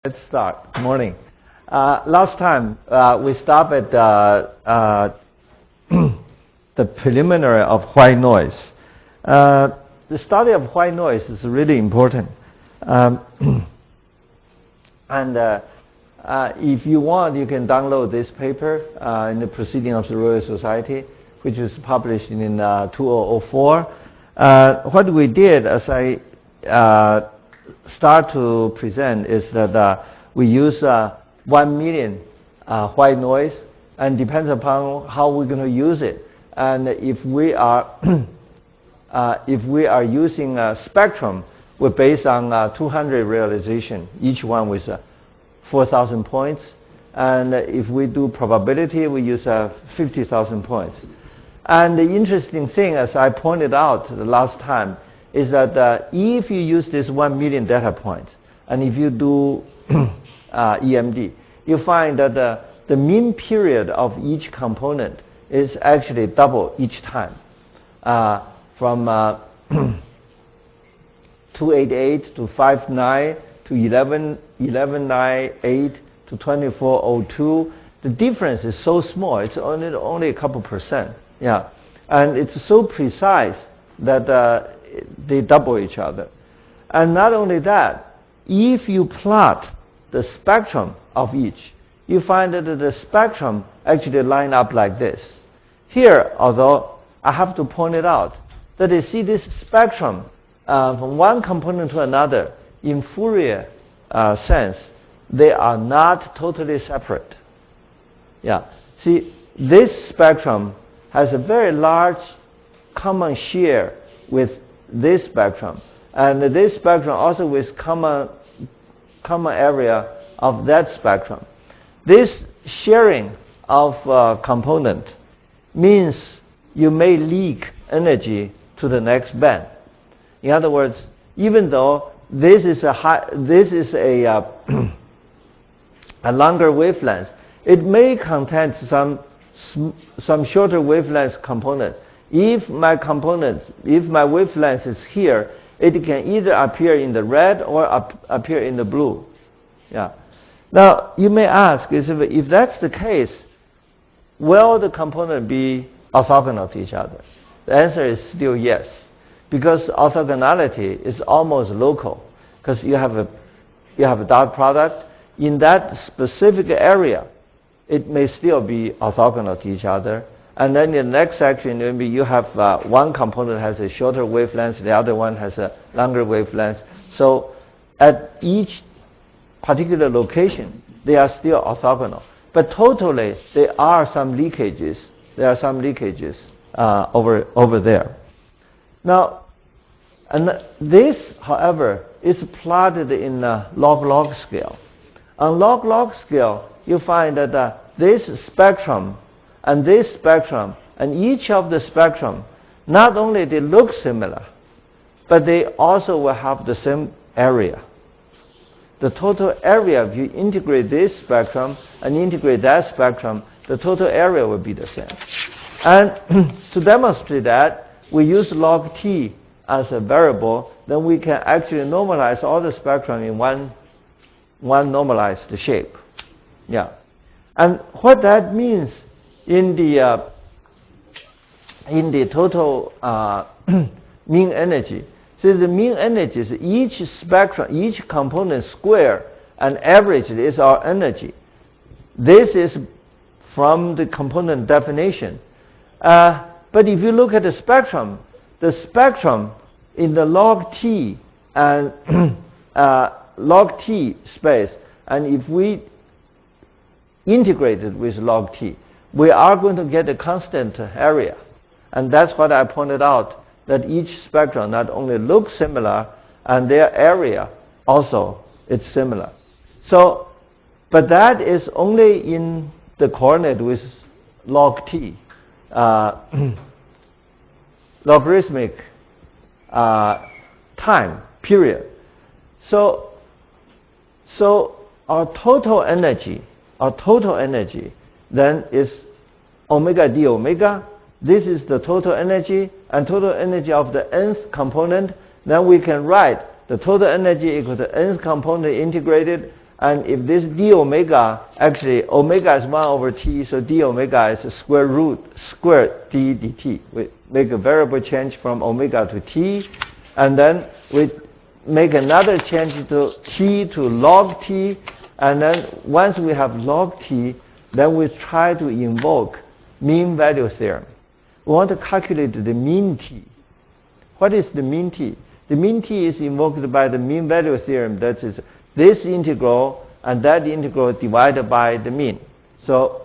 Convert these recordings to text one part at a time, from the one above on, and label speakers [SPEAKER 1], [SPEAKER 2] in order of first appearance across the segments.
[SPEAKER 1] Let's start. Good morning. Last time we stopped at the preliminary of white noise. The study of white noise is really important. And if you want, you can download this paper in the Proceedings of the Royal Society, which was published in 2004. What we did as I start to present is that we use 1 million white noise, and depends upon how we're going to use it. And if we are using a spectrum, we're based on 200 realization, each one with 4,000 points. And if we do probability, we use 50,000 points. And the interesting thing, as I pointed out the last time, is that if you use this 1 million data points, and if you do EMD, you find that the mean period of each component is actually double each time, from 288 to 59 to 1198 to 2402. The difference is so small; it's only a couple percent. Yeah, and it's so precise that they double each other. And not only that, if you plot the spectrum of each, you find that the spectrum actually line up like this. Here, although I have to point it out, that you see this spectrum from one component to another in Fourier sense, they are not totally separate. Yeah, see, this spectrum has a very large common share with this spectrum, and this spectrum also with common area of that spectrum. This sharing of component means you may leak energy to the next band. In other words, even though this is a a longer wavelength, it may contain some shorter wavelength components. If my wavelength is here, it can either appear in the red or appear in the blue. Yeah. Now you may ask, if that's the case, will the component be orthogonal to each other? The answer is still yes, because orthogonality is almost local, because you have a dot product in that specific area. It may still be orthogonal to each other. And then in the next section, maybe you have one component has a shorter wavelength, the other one has a longer wavelength. So at each particular location, they are still orthogonal. But totally, there are some leakages. There are some leakages over there. Now, and this, however, is plotted in log-log scale. On log-log scale, you find that this spectrum and this spectrum, and each of the spectrum, not only they look similar, but they also will have the same area. The total area, if you integrate this spectrum and integrate that spectrum, the total area will be the same. And to demonstrate that, we use log t as a variable, then we can actually normalize all the spectrum in one normalized shape. Yeah. And what that means in the total mean energy. So the mean energy is each spectrum, each component square, and average is our energy. This is from the component definition. But if you look at the spectrum in the log t and log t space, and if we integrate it with log t, we are going to get a constant area. And that's what I pointed out, that each spectrum not only looks similar, and their area also is similar. So, but that is only in the coordinate with log t, logarithmic time period. So our total energy then is omega d omega. This is the total energy, and total energy of the nth component. Then we can write the total energy equal to nth component integrated, And if this d omega, actually omega is 1 over t, so d omega is square root squared d dt. We make a variable change from omega to t, and then we make another change to t to log t, and then once we have log t, then we try to invoke mean value theorem. We want to calculate the mean t. What is the mean t? The mean t is invoked by the mean value theorem. That is this integral and that integral divided by the mean. So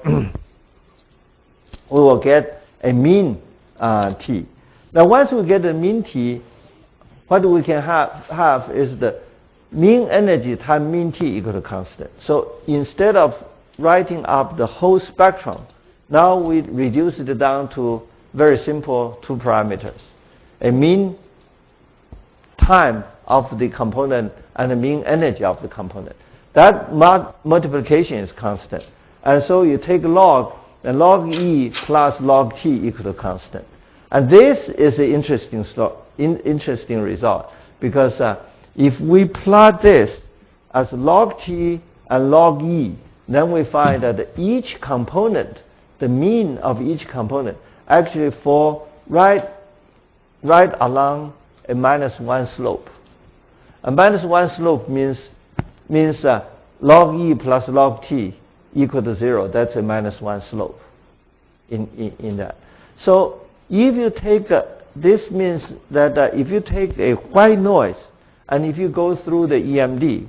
[SPEAKER 1] we will get a mean t. Now once we get the mean t, what we can have is the mean energy times mean t equal to constant. So instead of writing up the whole spectrum, now we reduce it down to very simple 2 parameters. A mean time of the component and the mean energy of the component. That multiplication is constant. And so you take log, and log E plus log T equal to constant. And this is an interesting result, because if we plot this as log T and log E, then we find that each component, the mean of each component, actually fall right along a -1 slope. A -1 slope means log E plus log T equal to 0. That's a -1 slope in that. So if you take, this means that if you take a white noise and if you go through the EMD,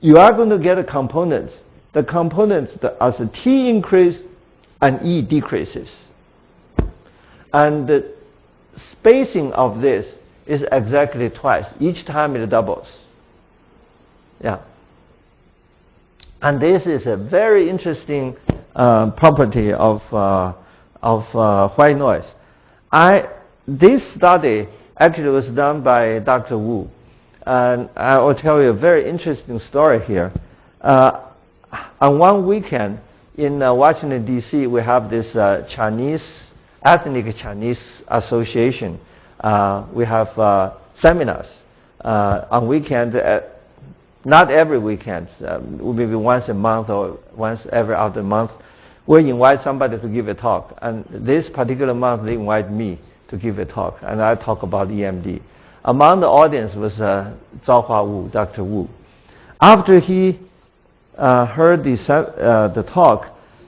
[SPEAKER 1] you are going to get components. The components as the T increase and E decreases. And the spacing of this is exactly twice. Each time it doubles. Yeah. And this is a very interesting property of white noise. This study actually was done by Dr. Wu. And I will tell you a very interesting story here. On one weekend in Washington, D.C., we have this Ethnic Chinese Association. We have seminars on weekends, not every weekend, maybe once a month or once every other month. We invite somebody to give a talk. And this particular month, they invite me to give a talk, and I talk about EMD. Among the audience was Zhaohua Wu, Dr. Wu. After he heard the talk,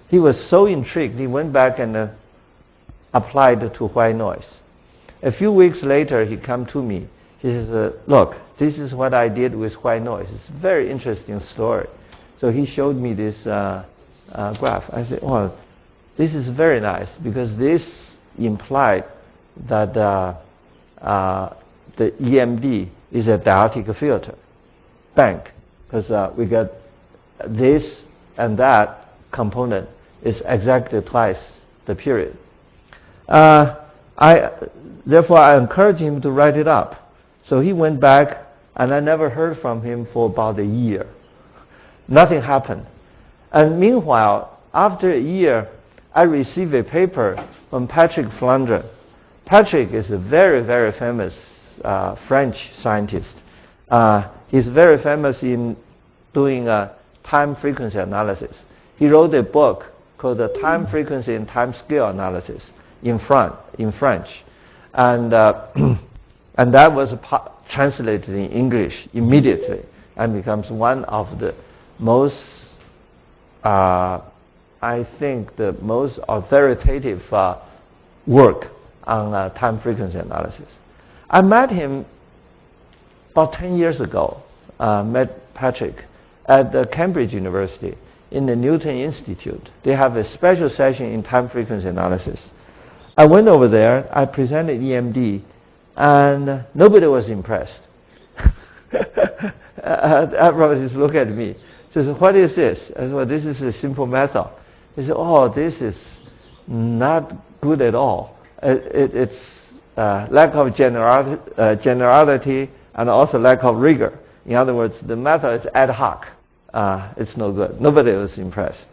[SPEAKER 1] he was so intrigued, he went back and applied to white noise. A few weeks later, he came to me. He says, look, this is what I did with white noise. It's a very interesting story. So he showed me this graph. I said, well, this is very nice, because this implied that the EMD is a dialectic filter bank, because we got this and that component is exactly twice the period. Therefore, I encouraged him to write it up. So he went back, and I never heard from him for about a year. Nothing happened. And meanwhile, after a year, I received a paper from Patrick Flandrin. Patrick is a very, very famous French scientist. He's very famous in doing time frequency analysis. He wrote a book called the Time Frequency and Time Scale Analysis in French. And that was translated in English immediately and becomes one of the most, I think, the most authoritative work on time frequency analysis. I met him about 10 years ago, met Patrick at the Cambridge University in the Newton Institute. They have a special session in time frequency analysis. I went over there, I presented EMD, and nobody was impressed. Everybody just looked at me. He says, what is this? I said, well, this is a simple method. He said, oh, this is not good at all. It's lack of generality and also lack of rigor. In other words, the method is ad hoc. It's no good. Nobody was impressed.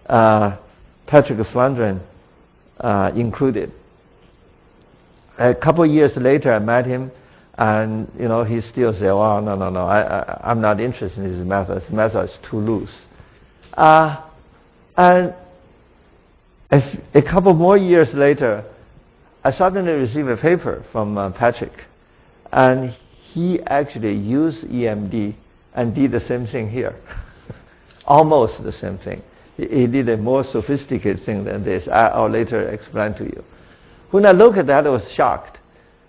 [SPEAKER 1] Patrick Flandrin included. A couple of years later, I met him, And he still said, "Oh, no, I'm not interested in his method. His method is too loose." And a couple more years later, I suddenly received a paper from Patrick, and he actually used EMD and did the same thing here, almost the same thing. He did a more sophisticated thing than this. I'll later explain to you. When I looked at that, I was shocked.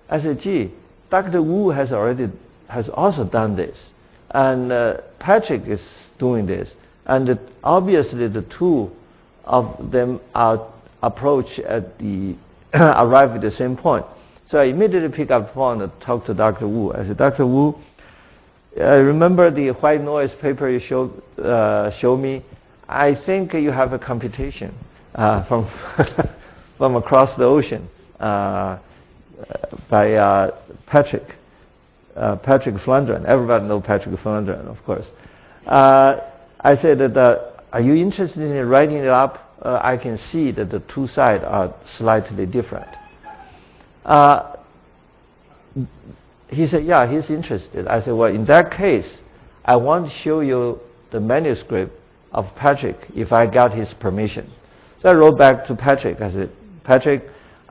[SPEAKER 1] I said, "Gee, Dr. Wu has also done this, and Patrick is doing this, and obviously the two of them approach at the arrive at the same point." So I immediately picked up the phone and talked to Dr. Wu. I said, "Dr. Wu, I remember the white noise paper you showed me. I think you have a computation from from across the ocean by Patrick Flandrin. Everybody knows Patrick Flandrin, of course." I said that, "Are you interested in writing it up? I can see that the two sides are slightly different." He said, "Yeah, he's interested." I said, "Well, in that case, I want to show you the manuscript of Patrick if I got his permission." So I wrote back to Patrick. I said, "Patrick,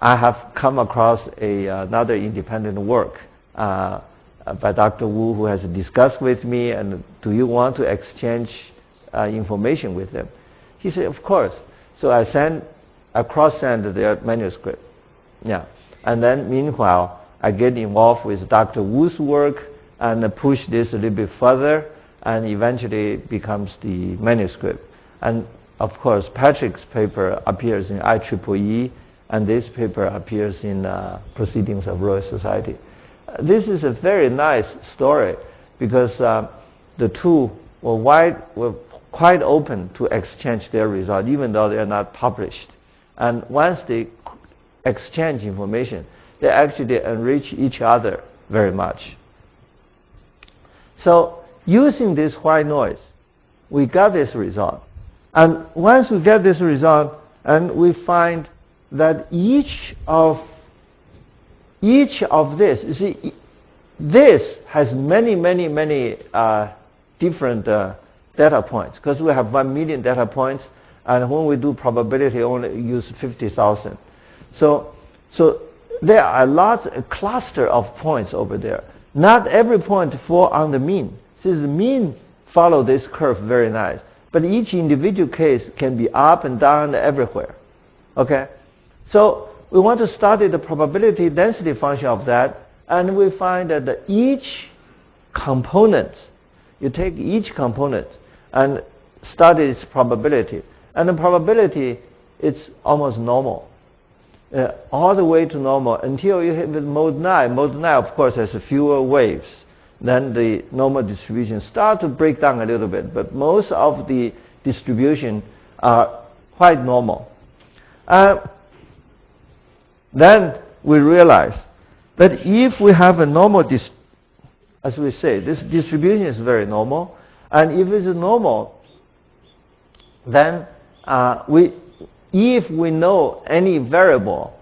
[SPEAKER 1] I have come across another independent work by Dr. Wu who has discussed with me, and do you want to exchange information with them?" He said, "Of course." So I cross-sent their manuscript. Yeah. And then meanwhile, I get involved with Dr. Wu's work and push this a little bit further, and eventually becomes the manuscript. And of course, Patrick's paper appears in IEEE, and this paper appears in Proceedings of Royal Society. This is a very nice story because the two were quite open to exchange their results, even though they are not published. And once they exchange information, they actually enrich each other very much. So using this white noise, we got this result. And once we get this result, and we find that each of this, you see, this has many different data points, because we have 1 million data points, and when we do probability, only use 50,000. So there are a cluster of points over there. Not every point fall on the mean. Since the mean follow this curve very nice, but each individual case can be up and down everywhere. Okay, so we want to study the probability density function of that, and we find that each component, you take each component and study its probability, and the probability it's almost normal. All the way to normal until you hit with mode 9. Mode 9, of course, has fewer waves. Then the normal distribution start to break down a little bit, but most of the distribution are quite normal. Then we realize that if we have a normal, as we say, this distribution is very normal, and if it's normal, then if we know any variable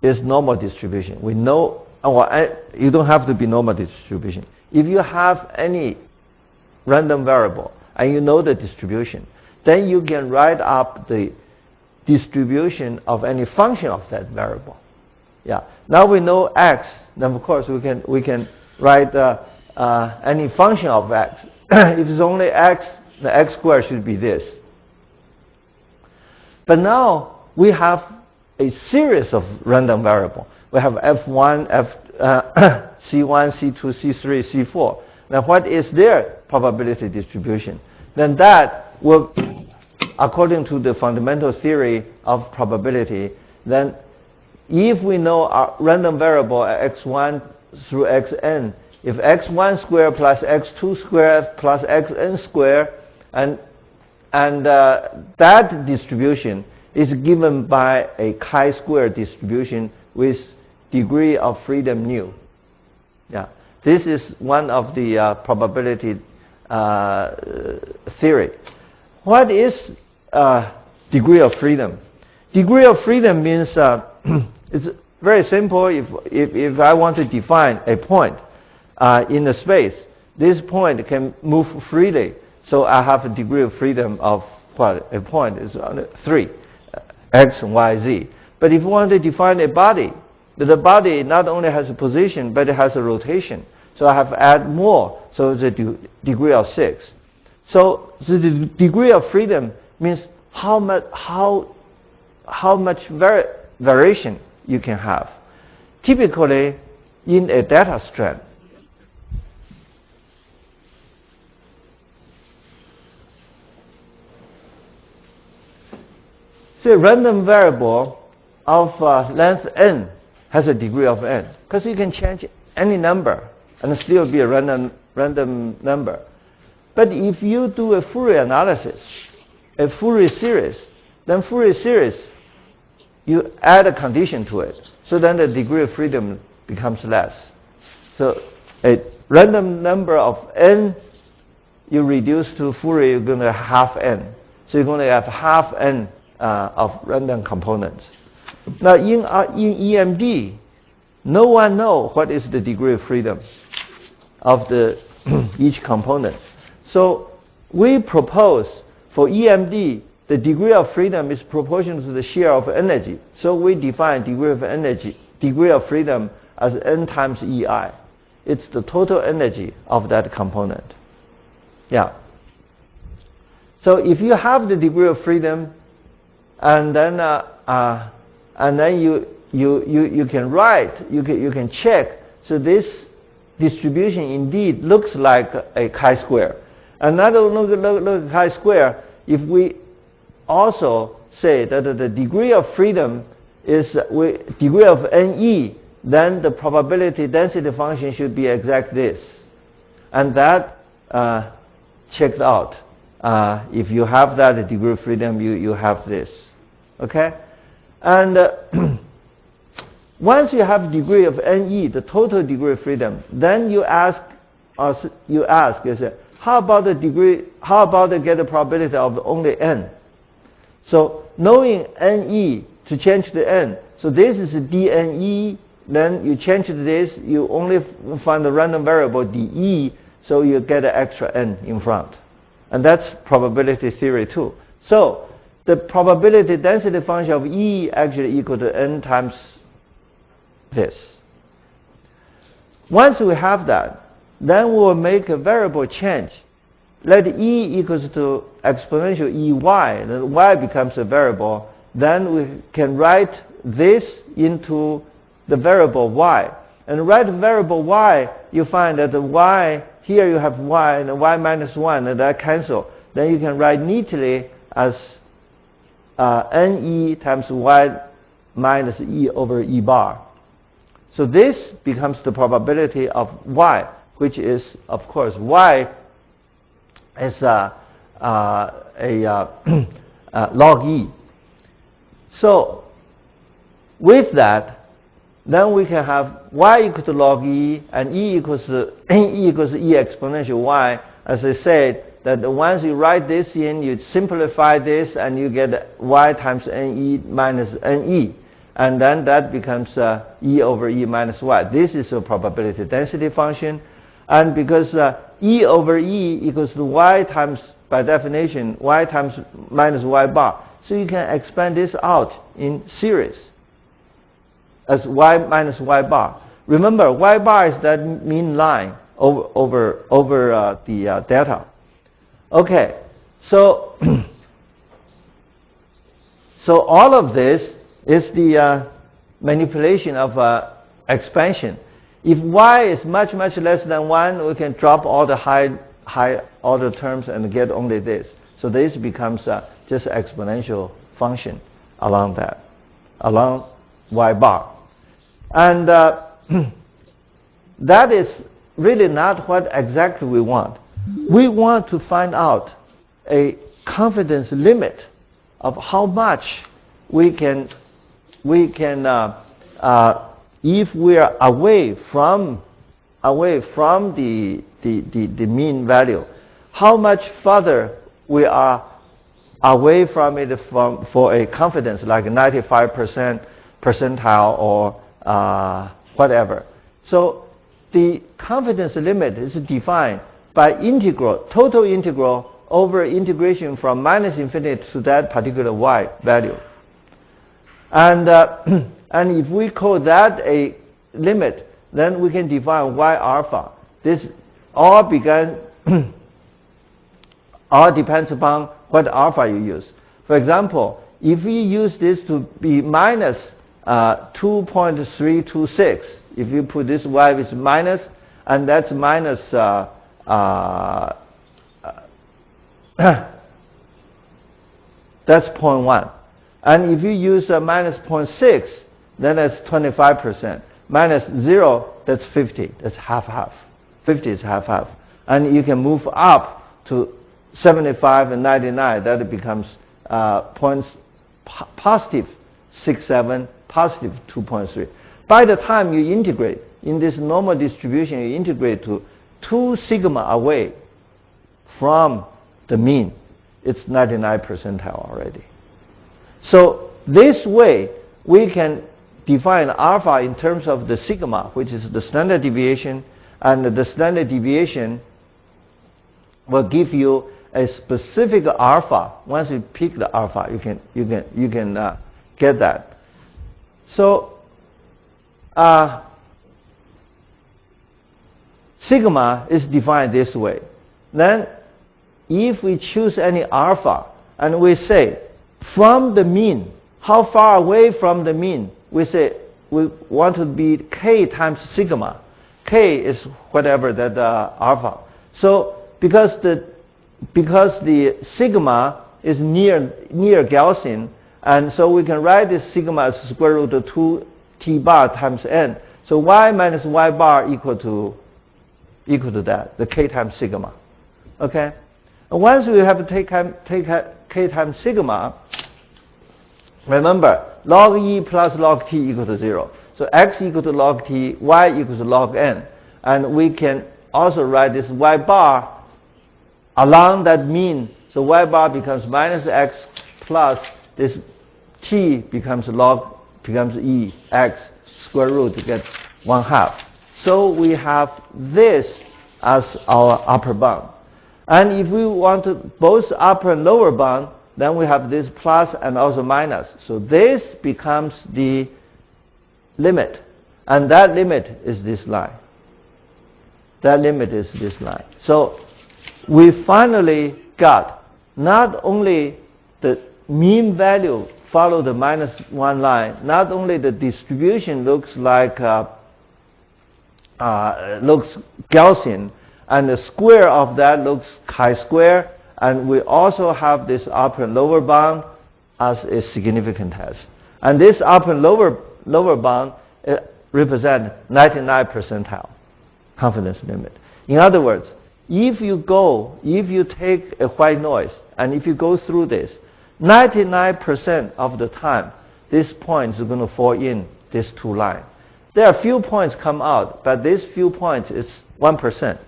[SPEAKER 1] is normal distribution, we know, you don't have to be normal distribution. If you have any random variable and you know the distribution, then you can write up the distribution of any function of that variable. Yeah. Now we know x, then of course we can write any function of x. If it's only x, the x squared should be this. But now we have a series of random variables. We have F1, C1, C2, C3, C4. Now what is their probability distribution? Then that will, according to the fundamental theory of probability, then if we know our random variable x1 through xn, if x1 squared plus x2 squared plus xn squared, and that distribution is given by a chi-square distribution with degree of freedom nu. Yeah, this is one of the probability theory. What is degree of freedom? Degree of freedom means it's very simple. If I want to define a point in the space, this point can move freely. So I have a degree of freedom of what? A point is 3, x, y, z. But if you want to define a body, the body not only has a position, but it has a rotation. So I have to add more, so the degree of 6. So the degree of freedom means how much variation you can have. Typically, in a data strand, say random variable of length n has a degree of n, because you can change any number and still be a random number. But if you do a Fourier analysis, a Fourier series, then Fourier series, you add a condition to it. So then the degree of freedom becomes less. So a random number of n, you reduce to Fourier, you're going to have n. So you're going to have half n of random components. Now in EMD, no one knows what is the degree of freedom of each component. So we propose for EMD, the degree of freedom is proportional to the share of energy. So we define degree of freedom as n times EI. It's the total energy of that component. Yeah. So if you have the degree of freedom, and then you can write, you can check. So this distribution indeed looks like a chi-square. Another look at chi-square. If we also say that the degree of freedom is degree of NE, then the probability density function should be exact this, and that checked out. If you have that degree of freedom, you have this. Okay, and once you have degree of NE, the total degree of freedom, then you ask, how about the degree? How about to get the probability of only n? So knowing NE to change the n, so this is dNE. Then you change this, you only find the random variable dE, so you get an extra n in front, and that's probability theory too. So the probability density function of E actually equal to n times this. Once we have that, then we will make a variable change. Let E equals to exponential EY, then Y becomes a variable. Then we can write this into the variable Y. And write the variable Y, you find that the Y, here you have Y and Y minus 1, and that cancel. Then you can write neatly as NE times Y minus E over E bar. So this becomes the probability of Y, which is, of course, Y is log E. So with that, then we can have Y equal to log E and E equals to E exponential Y. As I said, that once you write this in, you simplify this and you get Y times NE minus NE. And then that becomes E over E minus Y. This is a probability density function. And because E over E equals to Y times, by definition, Y times minus Y bar. So you can expand this out in series as Y minus Y bar. Remember, Y bar is that mean line over the data. Okay, so so all of this is the manipulation of expansion. If Y is much less than 1, we can drop all the high order terms and get only this. So this becomes just exponential function along that, along Y bar. And that is really not what exactly we want. We want to find out a confidence limit of how much we can if we are away from the mean value, how much further we are away from it for a confidence like 95% percentile or whatever. So the confidence limit is defined by integral, total integral over integration from minus infinity to that particular y value. And, and if we call that a limit, then we can define y alpha. This all all depends upon what alpha you use. For example, if we use this to be minus 2.326, if you put this y is minus, and that's minus that's 0.1. And if you use minus 0.6, then that's 25%. Minus 0, that's 50. That's half-half. 50 is half-half. And you can move up to 75 and 99. That becomes positive 6.7, positive 2.3. By the time you integrate, in this normal distribution, you integrate to 2 sigma away from the mean. It's 99 percentile already. So this way, we can define alpha in terms of the sigma, which is the standard deviation, and the standard deviation will give you a specific alpha. Once you pick the alpha, you can get that. So sigma is defined this way. Then, if we choose any alpha and we say from the mean, how far away from the mean, we say we want to be k times sigma. K is whatever that alpha. So because the sigma is near Gaussian, and so we can write this sigma as square root of 2 t bar times n. So y minus y bar equal to that, the k times sigma. Okay. And once we have take k times sigma, remember log e plus log t equal to 0. So x equal to log t, y equals to log n, and we can also write this y bar along that mean. So y bar becomes minus x plus this t becomes e x square root to get 1/2. So we have this as our upper bound. And if we want to both upper and lower bound, then we have this plus and also minus. So this becomes the limit. And that limit is this line. That limit is this line. So we finally got not only the mean value follow the -1 line, not only the distribution looks like looks Gaussian, and the square of that looks chi-square, and we also have this upper and lower bound as a significant test. And this upper and lower bound represent 99 percentile confidence limit. In other words, if you take a white noise, and if you go through this, 99% of the time, this point is going to fall in these two lines. There are few points come out, but these few points is 1%.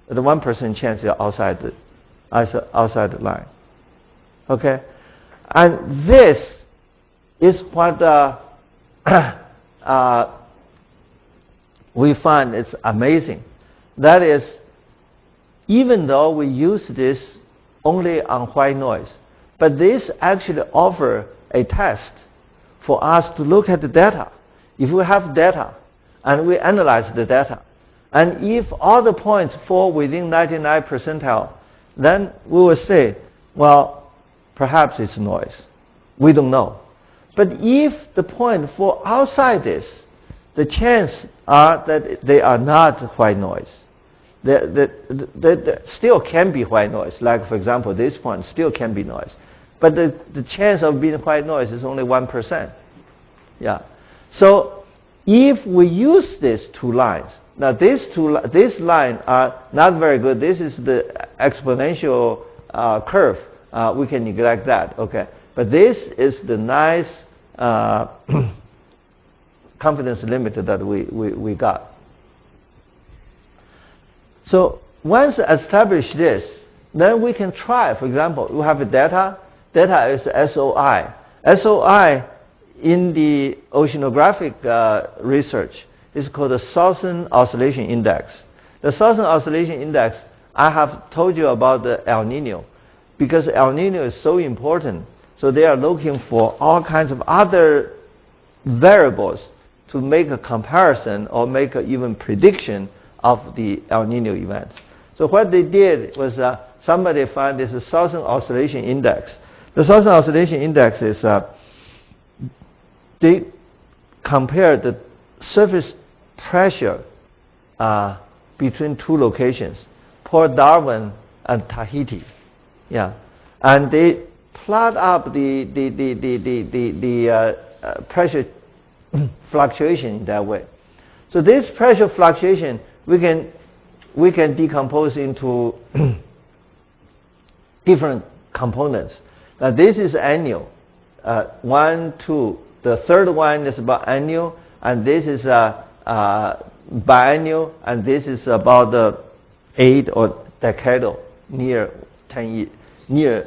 [SPEAKER 1] The 1% chance you're outside the line. Okay? And this is what we find it's amazing. That is, even though we use this only on white noise, but this actually offers a test for us to look at the data. If we have data and we analyze the data, and if all the points fall within 99 percentile, then we will say, well, perhaps it's noise. We don't know. But if the point fall outside this, the chance are that they are not white noise. They still can be white noise. Like, for example, this point still can be noise. But the chance of being white noise is only 1%. Yeah. So if we use these two lines, now this line are not very good. This is the exponential curve. We can neglect that. Okay. But this is the nice confidence limit that we got. So once establish this, then we can try. For example, we have a data. Data is SOI. SOI in the oceanographic research is called the Southern Oscillation Index. The Southern Oscillation Index, I have told you about the El Nino, because El Nino is so important. So they are looking for all kinds of other variables to make a comparison or make an even prediction of the El Nino events. So what they did was somebody found this Southern Oscillation Index. The Southern Oscillation Index is they compared the surface pressure between two locations, Port Darwin and Tahiti. Yeah, and they plot up the pressure fluctuation in that way. So this pressure fluctuation we can decompose into different components. Now this is annual. 1, 2. The third one is about annual, and this is biannual, and this is about the 8 or decadal, near 10 years, near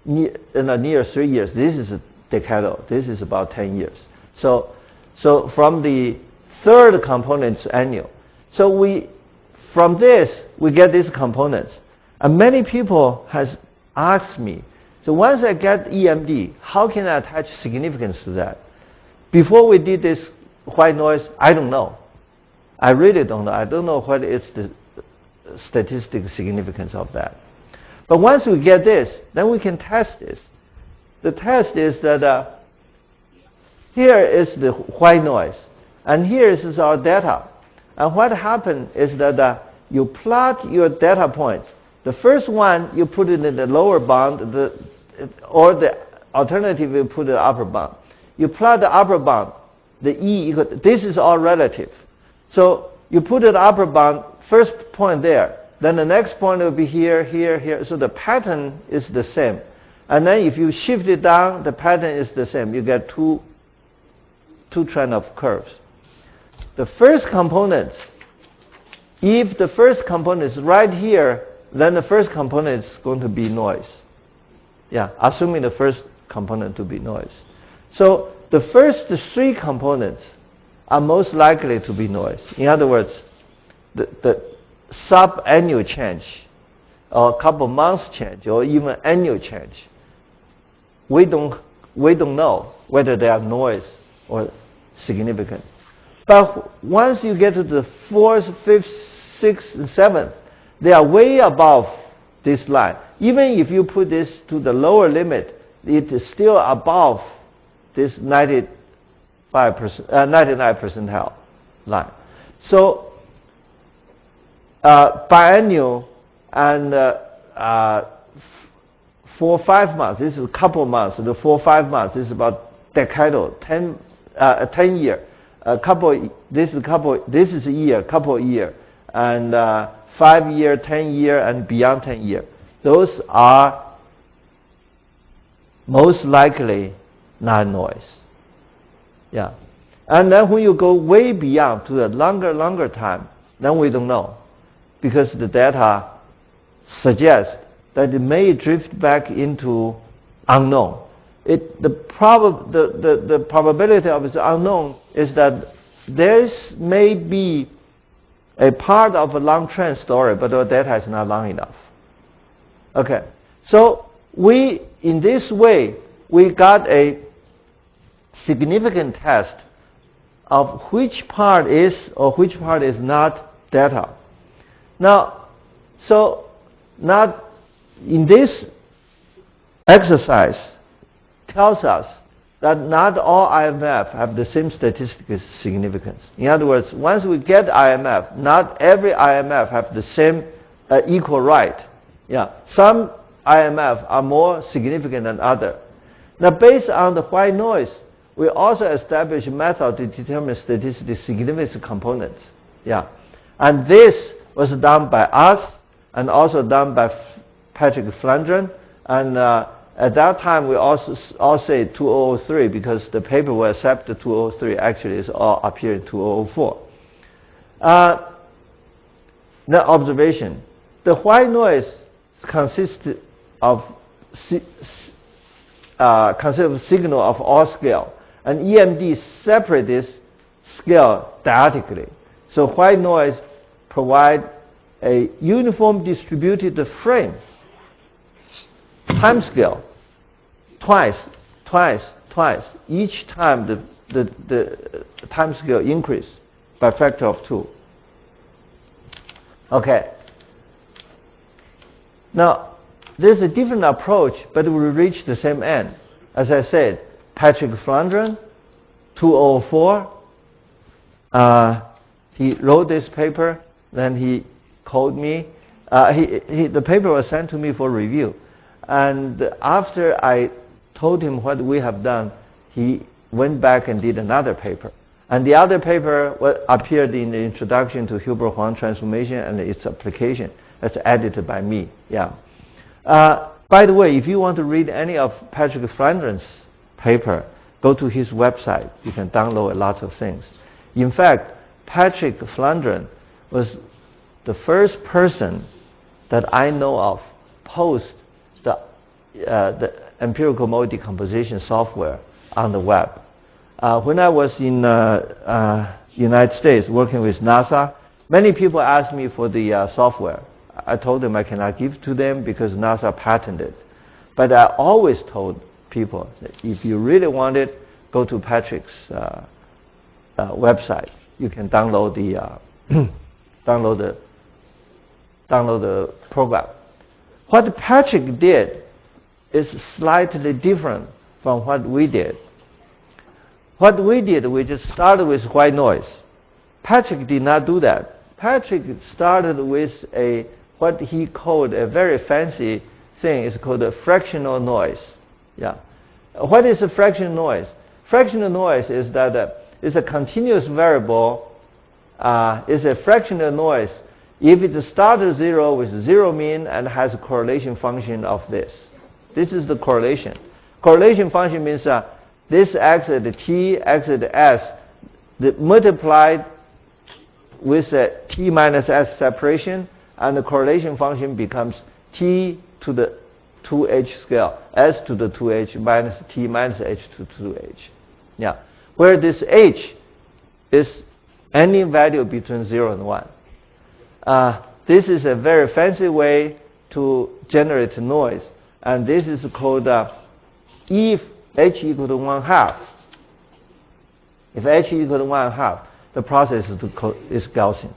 [SPEAKER 1] 3 years. This is decadal. This is about 10 years. So from the third component is annual. So from this we get these components, and many people has asked me, so once I get EMD, how can I attach significance to that? Before we did this white noise, I don't know. I really don't know. I don't know what is the statistical significance of that. But once we get this, then we can test this. The test is that here is the white noise, and here is our data. And what happened is that you plot your data points. The first one, you put it in the lower bound, or the alternative, you put the upper bound. You plot the upper bound, the E equal, this is all relative. So you put the upper bound, first point there, then the next point will be here, here, here. So the pattern is the same. And then if you shift it down, the pattern is the same. You get two trend of curves. The first component, if the first component is right here, then the first component is going to be noise. Yeah, assuming the first component to be noise. So the first 3 components are most likely to be noise. In other words, the sub-annual change, or a couple months change, or even annual change, we don't know whether they are noise or significant. But once you get to the 4th, 5th, 6th, and 7th, they are way above this line. Even if you put this to the lower limit, it is still above this 99 percentile line. So biannual and 4 or 5 months, this is a couple months. The 4 or 5 months, this is about decadal, 10 year. This is a year, couple year, and 5 year, 10 year, and beyond 10 year. Those are most likely not noise. Yeah, and then when you go way beyond to the longer time, then we don't know, because the data suggests that it may drift back into unknown. The probability of its unknown is that there may be a part of a long trend story, but the data is not long enough. Okay, so in this way, we got a significant test of which part is or which part is not data. Now, so not in this exercise tells us that not all IMF have the same statistical significance. In other words, once we get IMF, not every IMF have the same equal right. Yeah, some IMF are more significant than others. Now, based on the white noise, we also established a method to determine statistically significant components. Yeah, and this was done by us and also done by Patrick Flandrin, and at that time we also say 2003 because the paper will accept the 2003 actually is all appear in 2004. The observation, the white noise consists of signal of all scale. and EMD separate this scale diatically. So white noise provide a uniform distributed frame time scale, twice. Each time the time scale increase by a factor of 2. Okay. Now, there's a different approach, but we reach the same end. As I said, Patrick Flandrin, 2004, he wrote this paper, then he called me. The paper was sent to me for review. And after I told him what we have done, he went back and did another paper. And the other paper appeared in the introduction to Hilbert-Huang transformation and its application. That's edited by me. Yeah. By the way, if you want to read any of Patrick Flandrin's paper, go to his website. You can download lots of things. In fact, Patrick Flandrin was the first person that I know of post the empirical mode decomposition software on the web. When I was in United States working with NASA, many people asked me for the software. I told them I cannot give to them because NASA patented. But I always told people that if you really want it, go to Patrick's website. You can download the download the program. What Patrick did is slightly different from what we did. What we did, we just started with white noise. Patrick did not do that. Patrick started with what he called a very fancy thing. It's called a fractional noise. Yeah. What is a fractional noise? Fractional noise is that it's a continuous variable. It's a fractional noise if it starts at 0 with 0 mean and has a correlation function of this. This is the correlation. Correlation function means this x at t, x at s, multiplied with a t minus s separation, and the correlation function becomes t to the 2h scale, s to the 2h minus t minus h to 2h. Yeah. Where this h is any value between 0 and 1. This is a very fancy way to generate noise, and this is called if h equal to 1/2. If h equal to 1/2, the process is Gaussian.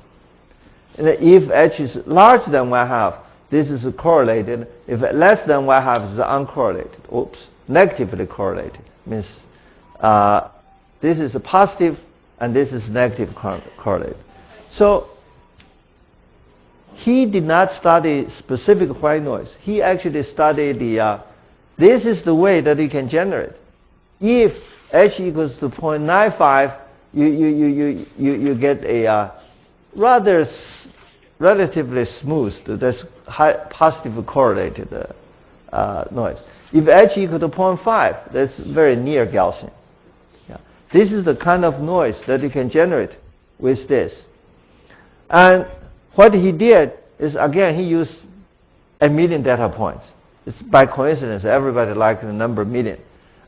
[SPEAKER 1] And if h is larger than 1/2, this is correlated. If less than 1/2 is uncorrelated. Oops, negatively correlated. Means this is a positive and this is negative correlated. So he did not study specific white noise. He actually studied this is the way that you can generate. If h equals to 0.95, you get a relatively smooth, that's high positive correlated noise. If h equal to 0.5, that's very near Gaussian. Yeah. This is the kind of noise that you can generate with this. And what he did is, again, he used 1 million data points. It's by coincidence, everybody likes the number million.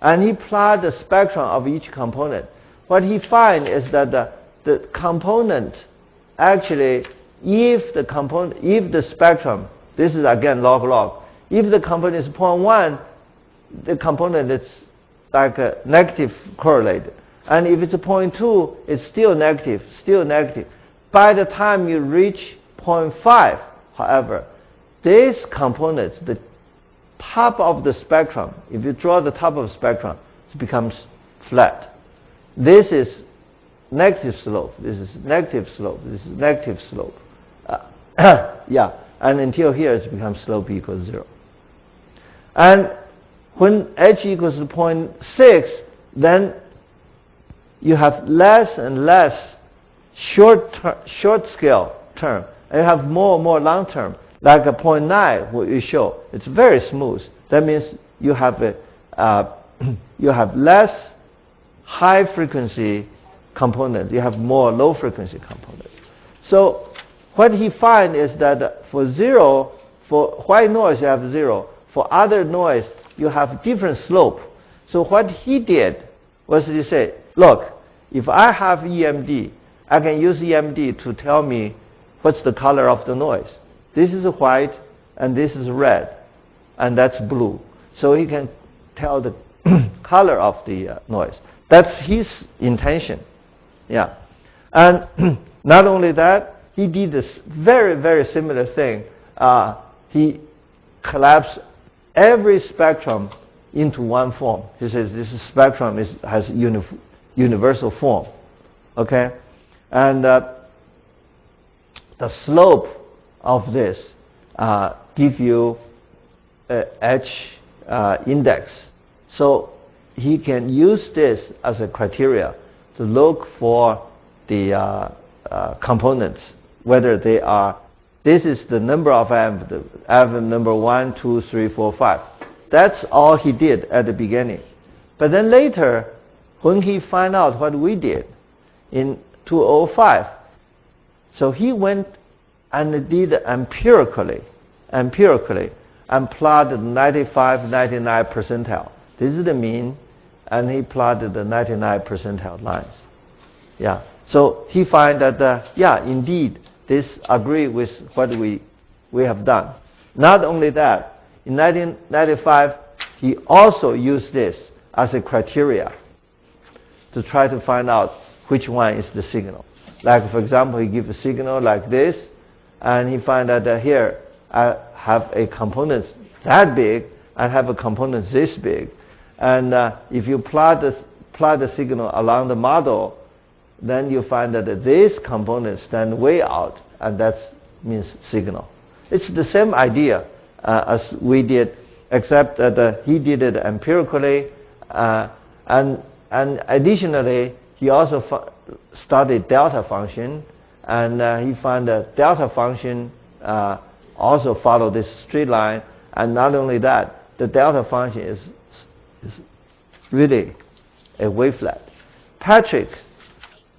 [SPEAKER 1] And he plotted the spectrum of each component. What he finds is that the component actually, if the spectrum, this is again log, if the component is 0.1, the component is like a negative correlated. And if it's 0.2, it's still negative. By the time you reach 0.5, however, these components, the top of the spectrum, if you draw the top of the spectrum, it becomes flat. This is negative slope. This is negative slope. This is negative slope. Yeah, and until here it becomes slope equals 0. And when h equals to 0.6, then you have less and less short scale term, and you have more and more long term. Like a 0.9, what you show, it's very smooth. That means you have less high frequency component. You have more low frequency component. So what he finds is that for 0, for white noise you have 0. For other noise you have different slope. So what he did What did he say? Look, if I have EMD, I can use EMD to tell me what's the color of the noise. This is white, and this is red, and that's blue. So he can tell the color of the noise. That's his intention. Yeah. And not only that, he did this very, very similar thing. He collapsed every spectrum into one form. He says this spectrum has universal form. Okay? And the slope of this give you H index. So he can use this as a criteria to look for the components, whether they are, this is the number of atom number 1, 2, 3, 4, 5. That's all he did at the beginning. But then later, when he found out what we did in 2005, so he went and did empirically and plotted 95, 99 percentile. This is the mean, and he plotted the 99 percentile lines. Yeah. So he find that, yeah, indeed, this agree with what we have done. Not only that, in 1995, he also used this as a criteria to try to find out which one is the signal. Like, for example, he gives a signal like this, and he find that here I have a component that big, I have a component this big. And if you plot the signal along the model, then you find that this component stand way out, and that means signal. It's the same idea as we did, except that he did it empirically, and additionally, he also studied delta function, and he found that delta function also follow this straight line, and not only that, the delta function is really a wavelet. Patrick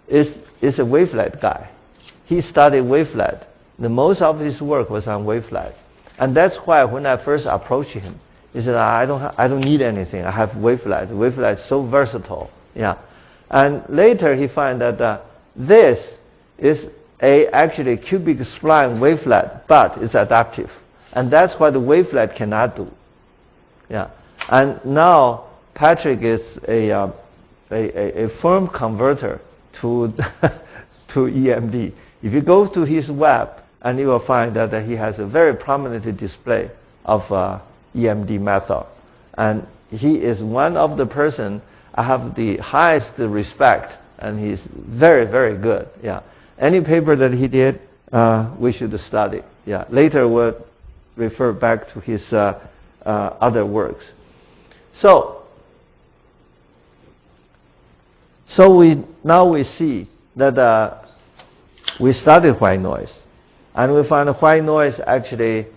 [SPEAKER 1] is a wavelet guy. He studied wavelet. The most of his work was on wavelet, and that's why when I first approached him, he said, "I don't need anything. I have wavelet. Wavelet is so versatile." Yeah, and later he found that this is actually cubic spline wavelet, but it's adaptive, and that's what the wavelet cannot do. Yeah, and now Patrick is a firm converter to to EMD. If you go to his web, and you will find that he has a very prominent display of EMD method, and he is one of the person I have the highest respect, and he's very, very good. Yeah, any paper that he did, we should study. Yeah, later we'll refer back to his other works. So now we see that we studied white noise, and we find white noise actually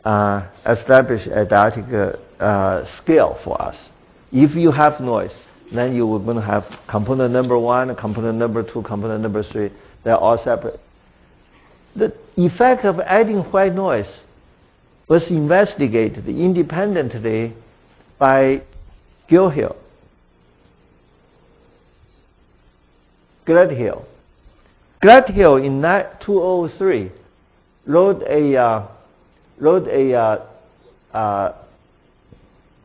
[SPEAKER 1] establish a dielectric scale for us. If you have noise, then you are going to have component number 1, component number 2, component number 3. They're all separate. The effect of adding white noise was investigated independently by Gledhill. Gledhill in 2003 wrote a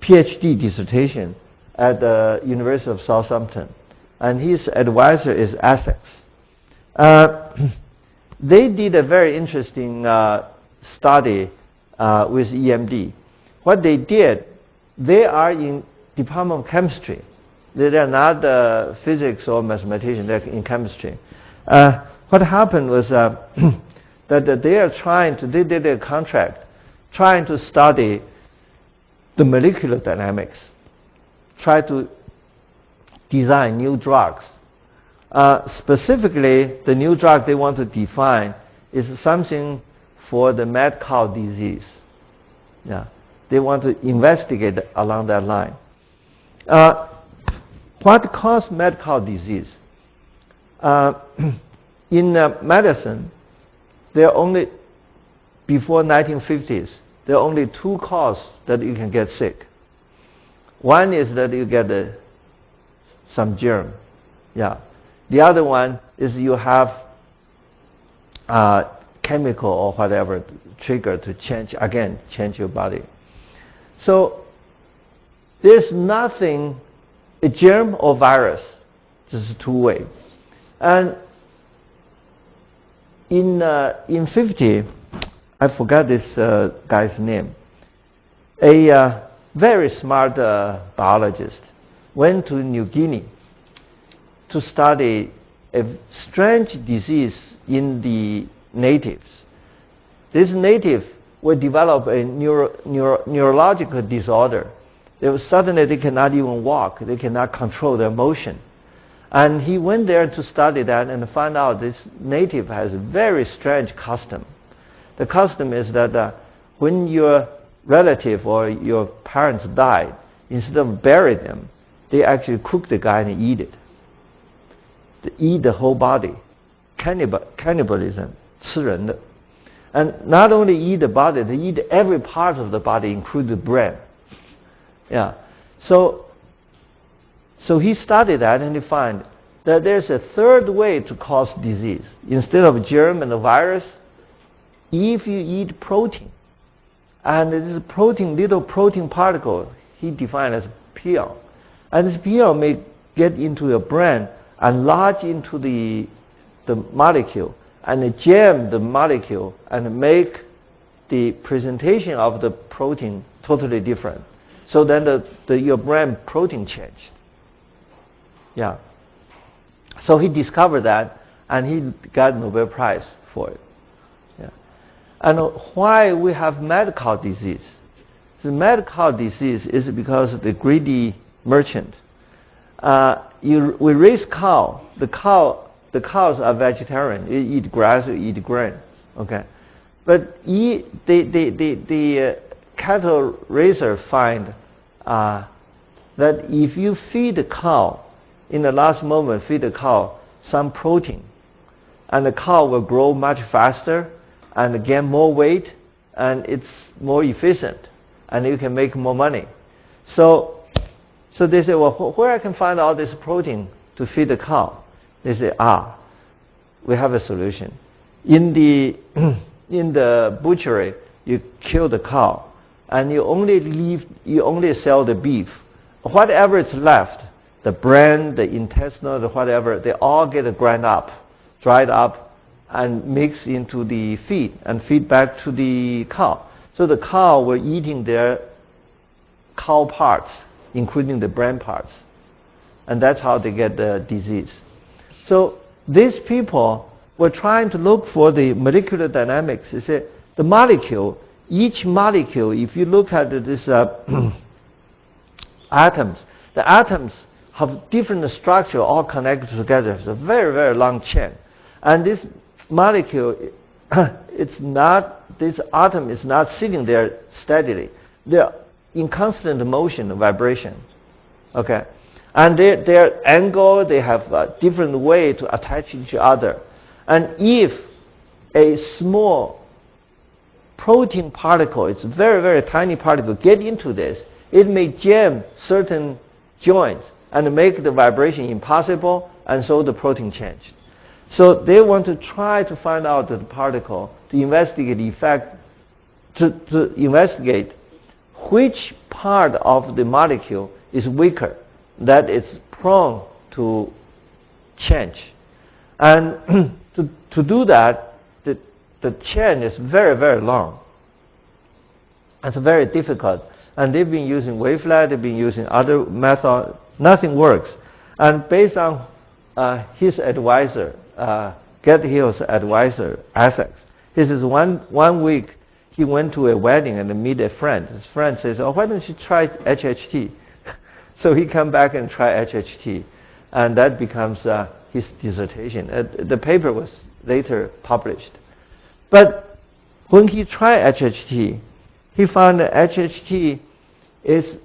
[SPEAKER 1] PhD dissertation at the University of Southampton, and his advisor is Essex. They did a very interesting study with EMD. What they did, they are in Department of Chemistry. They are not physics or mathematicians, they're in chemistry. What happened was that they did a contract trying to study the molecular dynamics, try to design new drugs. Specifically, the new drug they want to define is something for the mad cow disease. Yeah, they want to investigate along that line. What caused mad cow disease? In medicine, there are only, before 1950s, there are only 2 causes that you can get sick. One is that you get a some germ. Yeah. The other one is you have chemical or whatever trigger to change your body. So there's nothing, a germ or virus, just two-way. And in 50, I forgot this guy's name, a very smart biologist went to New Guinea to study a strange disease in the natives. This native will develop a neurological disorder. Suddenly they cannot even walk. They cannot control their motion. And he went there to study that and found out this native has a very strange custom. The custom is that when your relative or your parents died, instead of bury them, they actually cook the guy and eat it. They eat the whole body. Cannibalism, 吃人的. And not only eat the body, they eat every part of the body, including the brain. Yeah. So he studied that and he found that there's a third way to cause disease. Instead of germ and the virus, if you eat protein, and this little protein particle, he defined as pion. And this pion may get into your brain and lodge into the molecule and jam the molecule and make the presentation of the protein totally different. So then your brain protein changed. Yeah. So he discovered that and he got Nobel Prize for it. Yeah. And why we have mad cow disease? The mad cow disease is because of the greedy merchant. We raise cow. The cows are vegetarian. You eat grass, you eat grain. Okay, but the cattle raiser find that if you feed the cow in the last moment, feed the cow some protein, and the cow will grow much faster and gain more weight, and it's more efficient, and you can make more money. So they say, well, where I can find all this protein to feed the cow? They say, we have a solution. In the butchery, you kill the cow, and you only sell the beef. Whatever is left, the brain, the intestinal, the whatever, they all get ground up, dried up, and mixed into the feed and feed back to the cow. So the cow were eating their cow parts, including the brain parts. And that's how they get the disease. So these people were trying to look for the molecular dynamics. They say the molecule, each molecule, if you look at this atoms, the atoms have different structure all connected together. It's a very, very long chain. And this molecule, this atom is not sitting there steadily. They're in constant motion, vibration. Okay? And their angle, they have a different way to attach each other. And if a small protein particle, it's a very, very tiny particle, get into this, it may jam certain joints and make the vibration impossible, and so the protein changed. So they want to try to find out the particle, to investigate the effect, to investigate which part of the molecule is weaker, that is prone to change. And to do that, the chain is very, very long. It's very difficult. And they've been using wavelet, they've been using other methods. Nothing works. And based on his advisor, Gethill's advisor, Essex, he says one week he went to a wedding and meet a friend. His friend says, "Oh, why don't you try HHT?" So he come back and try HHT, and that becomes his dissertation. The paper was later published. But when he tried HHT, he found that HHT is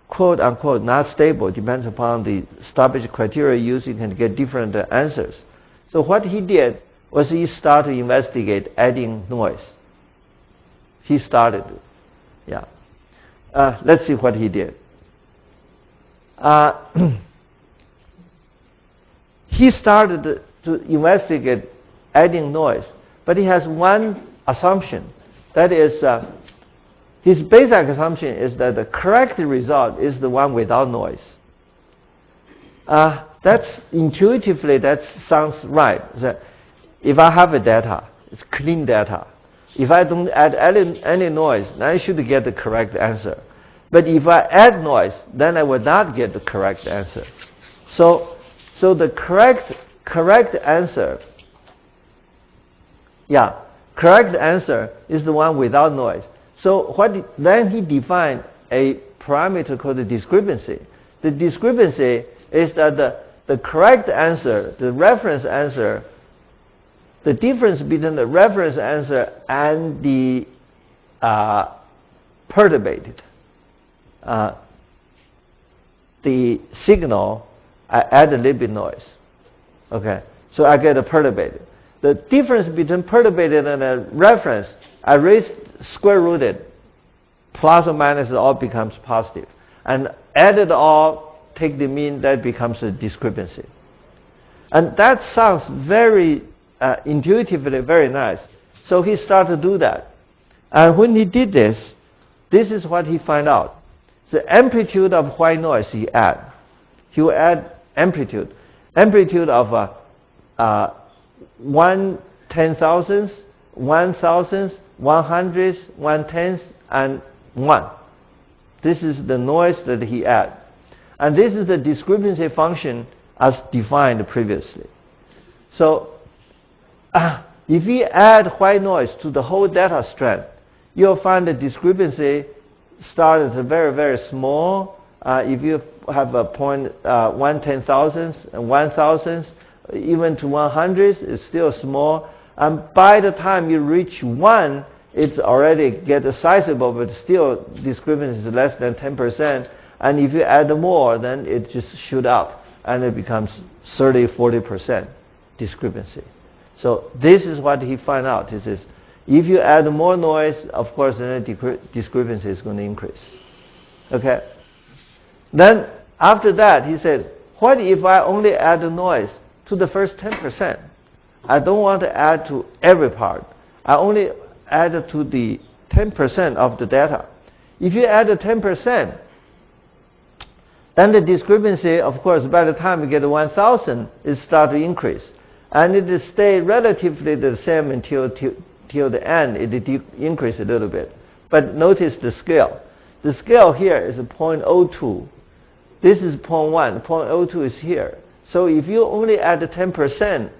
[SPEAKER 1] quote unquote not stable. Depends upon the stoppage criteria used, you can get different answers. So what he did was he started to investigate adding noise. He started, yeah. Let's see what he did. he started to investigate adding noise, but he has one assumption. That is, his basic assumption is that the correct result is the one without noise. That's intuitively, that sounds right. That if I have a data, it's clean data. If I don't add any noise, then I should get the correct answer. But if I add noise, then I will not get the correct answer. So the correct answer, correct answer is the one without noise. So then he defined a parameter called the discrepancy. The discrepancy is that the correct answer, the reference answer, the difference between the reference answer and the perturbated, the signal, I add a little bit noise. Okay, so I get a perturbated. The difference between perturbated and a reference, I square rooted, plus or minus, it all becomes positive. And add it all, take the mean, that becomes a discrepancy. And that sounds very intuitively very nice. So he started to do that. And when he did this, this is what he found out. The amplitude of white noise he add. He will add amplitude of 1/10,000, 1,000, 100, 1/10, and 1. This is the noise that he add. And this is the discrepancy function as defined previously. So if we add white noise to the whole data strand, you'll find the discrepancy starts very, very small. If you have a point 1/10,000 and 1,000, even to 100, it's still small. And by the time you reach 1, it's already get sizable, but still discrepancy is less than 10%. And if you add more, then it just shoot up, and it becomes 30, 40% discrepancy. So this is what he found out. He says, if you add more noise, of course, then the discrepancy is going to increase. Okay. Then after that, he says, what if I only add the noise to the first 10%? I don't want to add to every part. I only add to the 10% of the data. If you add the 10%, then the discrepancy, of course, by the time you get 1,000, it starts to increase. And it will stay relatively the same until the end. It increase a little bit. But notice the scale. The scale here is 0.02. This is 0.1. 0.02 is here. So if you only add 10%,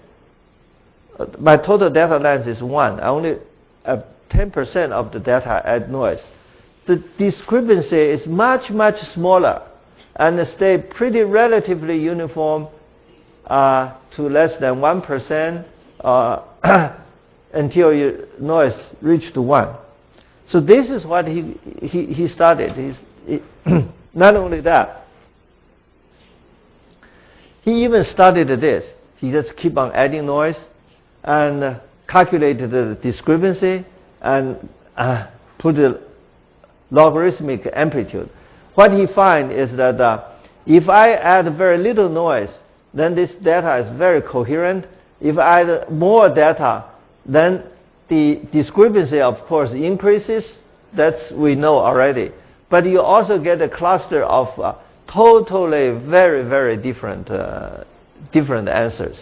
[SPEAKER 1] my total data length is 1. I only 10% of the data add noise. The discrepancy is much, much smaller and stay pretty relatively uniform to less than 1% until your noise reached 1. So this is what he studied. Not only that, he even studied this. He just keep on adding noise and calculated the discrepancy and put the logarithmic amplitude. What he finds is that if I add very little noise, then this data is very coherent. If I add more data, then the discrepancy, of course, increases. That's we know already. But you also get a cluster of totally very, very different answers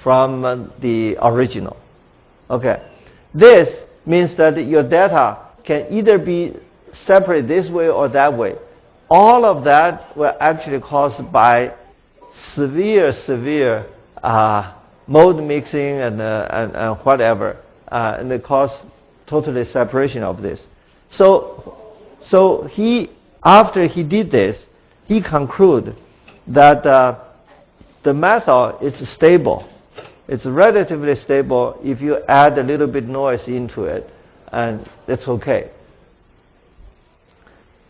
[SPEAKER 1] from the original. Okay, this means that your data can either be separate this way or that way. All of that were actually caused by severe mode mixing and whatever, and it caused totally separation of this. So he, after he did this, he concluded that the method is stable. It's relatively stable if you add a little bit noise into it, and it's okay.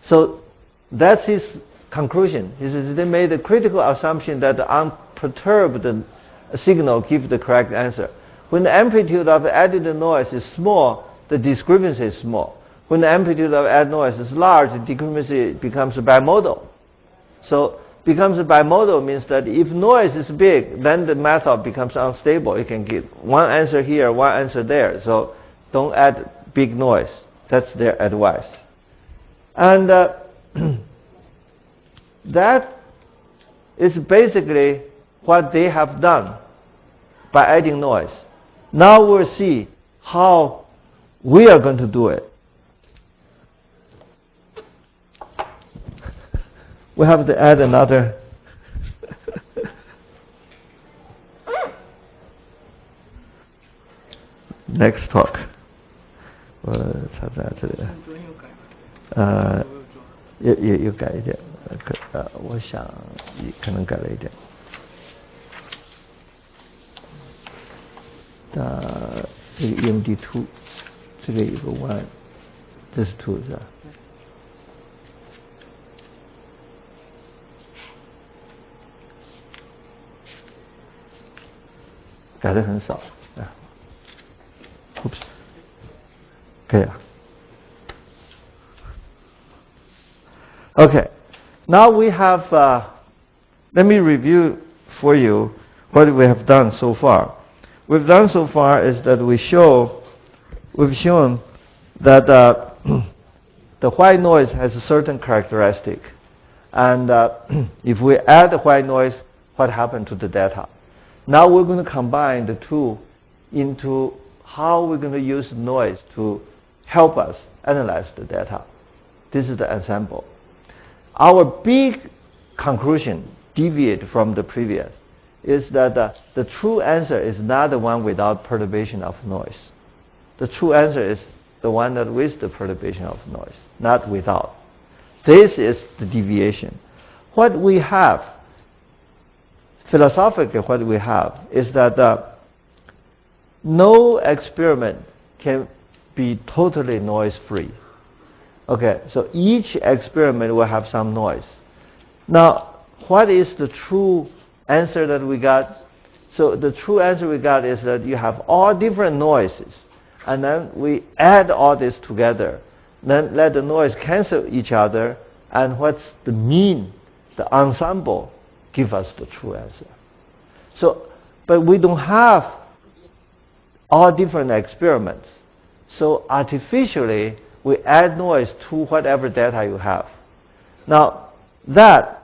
[SPEAKER 1] So that's his conclusion. He says they made a critical assumption that the unperturbed signal gives the correct answer. When the amplitude of added noise is small, the discrepancy is small. When the amplitude of added noise is large, the discrepancy becomes bimodal. So becomes bimodal means that if noise is big, then the method becomes unstable. You can get one answer here, one answer there. So don't add big noise. That's their advice. And that is basically what they have done by adding noise. Now we'll see how we are going to do it. We have to add another next talk. 我查查这里，又改一点，我想可能改了一点。这个 EMD2， 这个有个 1， 这是 2是吧？改的很少啊。Oops， 可以啊。Okay, now we have. Let me review for you what we have done so far. We've done so far is that we've shown that the white noise has a certain characteristic, and if we add the white noise, what happened to the data? Now we're going to combine the two into how we're going to use noise to help us analyze the data. This is the ensemble. Our big conclusion, deviate from the previous, is that the true answer is not the one without perturbation of noise. The true answer is the one that with the perturbation of noise, not without. This is the deviation. What we have, philosophically what we have, is that no experiment can be totally noise-free. Okay, so each experiment will have some noise. Now, what is the true answer that we got? So the true answer we got is that you have all different noises, and then we add all this together. Then let the noise cancel each other, and what's the mean, the ensemble, give us the true answer. So, but we don't have all different experiments. So artificially, we add noise to whatever data you have. Now, that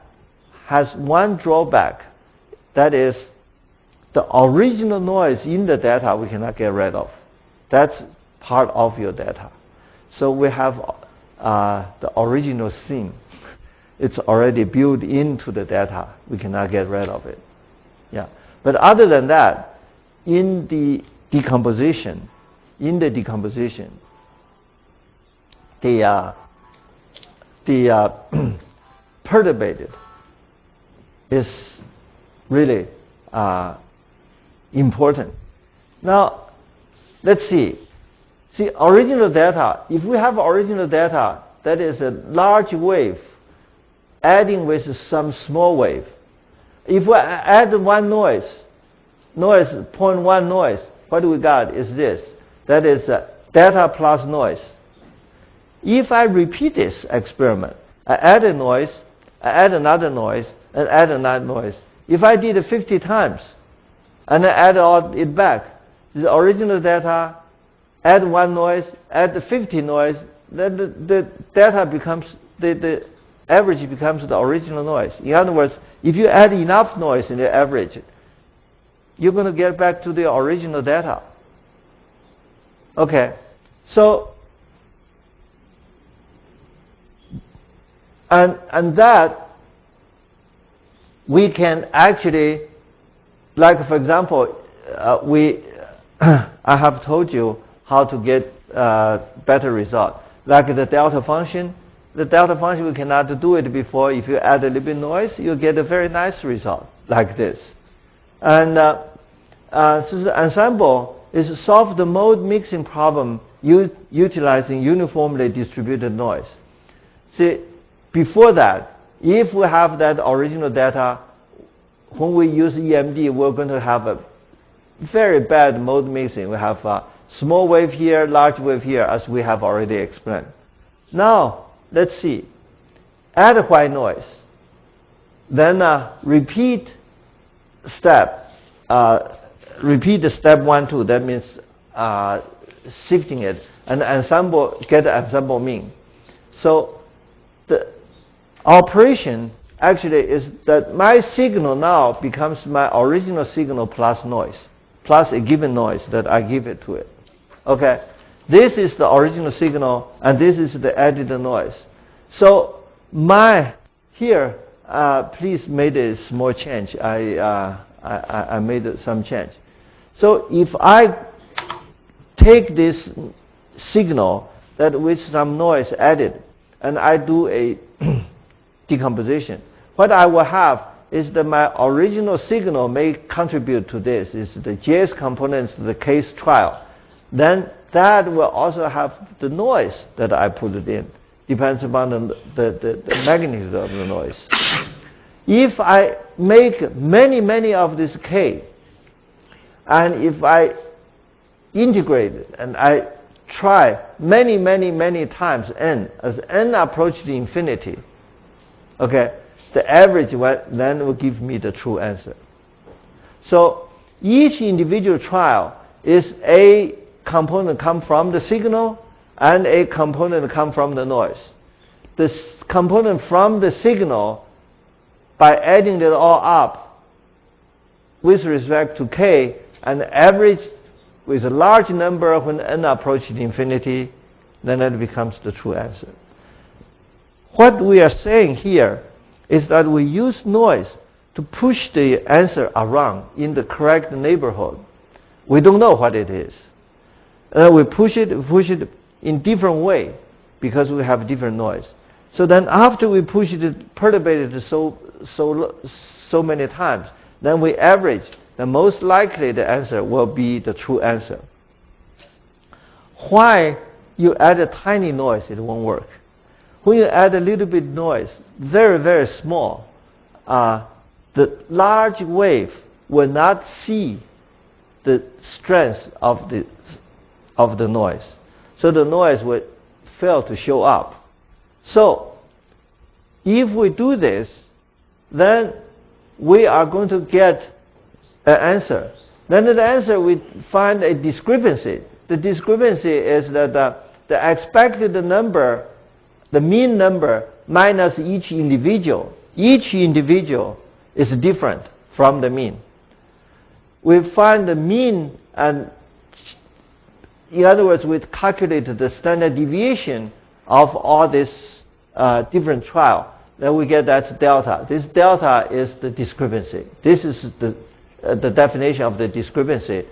[SPEAKER 1] has one drawback. That is, the original noise in the data we cannot get rid of. That's part of your data. So we have the original theme. It's already built into the data. We cannot get rid of it. Yeah. But other than that, in the decomposition, the perturbated is really important. Now, let's see. See, original data, if we have original data, that is a large wave adding with some small wave. If we add one noise, 0.1 noise, what we got is this. That is data plus noise. If I repeat this experiment, I add a noise, I add another noise, and add another noise. If I did it 50 times, and I add all it back, the original data, add one noise, add the 50 noise, then the data becomes, the average becomes the original noise. In other words, if you add enough noise in the average, you're going to get back to the original data. Okay, so and that we can actually, like for example, I have told you how to get better result. Like the delta function. The delta function, we cannot do it before. If you add a little bit noise, you get a very nice result like this. And so the ensemble is solve the mode mixing problem utilizing uniformly distributed noise. See, before that, if we have that original data, when we use EMD, we're going to have a very bad mode mixing. We have a small wave here, large wave here, as we have already explained. Now, let's see. Add white noise. then repeat step, repeat the step 1, 2. That means shifting it, and ensemble, get the ensemble mean. So the operation actually is that my signal now becomes my original signal plus noise, plus a given noise that I give it to it. Okay, this is the original signal, and this is the added noise. So my here, please made a small change. I made some change. So if I take this signal that with some noise added, and I do a decomposition, what I will have is that my original signal may contribute to this, is the JS components, the case trial. Then that will also have the noise that I put it in, depends upon the magnitude of the noise. If I make many of this K, and if I integrate it and I try many times n, as n approaches infinity, okay, the average then will give me the true answer. So each individual trial is a component come from the signal and a component come from the noise. The component from the signal, by adding it all up with respect to k, and average with a large number when n approaches infinity, then that becomes the true answer. What we are saying here is that we use noise to push the answer around in the correct neighborhood. We don't know what it is. We push it in different way because we have different noise. So then after we push it, perturbate it so many times, then we average. Then most likely the answer will be the true answer. Why you add a tiny noise, it won't work. When you add a little bit noise, very small, the large wave will not see the strength of the noise. So the noise will fail to show up. So if we do this, then we are going to get an answer. Then the answer, we find a discrepancy. The discrepancy is that the expected number, the mean number, minus each individual. Each individual is different from the mean. We find the mean, and in other words, we calculate the standard deviation of all this different trial. Then we get that delta. This delta is the discrepancy. This is the definition of the discrepancy,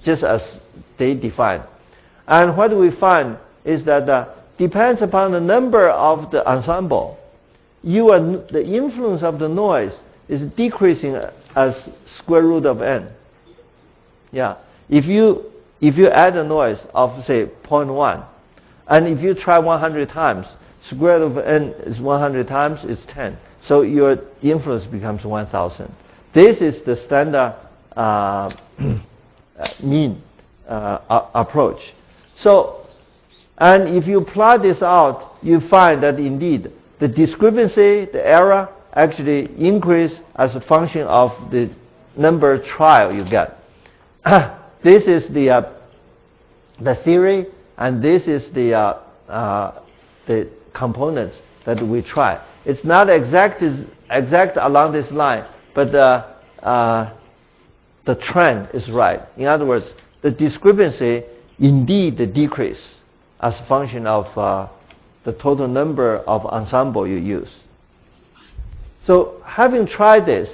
[SPEAKER 1] just as they define. And what we find is that depends upon the number of the ensemble. The influence of the noise is decreasing as square root of n. Yeah. If you add a noise of say 0.1, and if you try 100 times, square root of n is 100 times is 10. So your influence becomes 1,000. This is the standard mean approach. So, and if you plot this out, you find that indeed the discrepancy, the error, actually increase as a function of the number trial you get. This is the theory, and this is the components that we try. It's not exact along this line, but the trend is right. In other words, the discrepancy indeed decrease as a function of the total number of ensemble you use. So having tried this,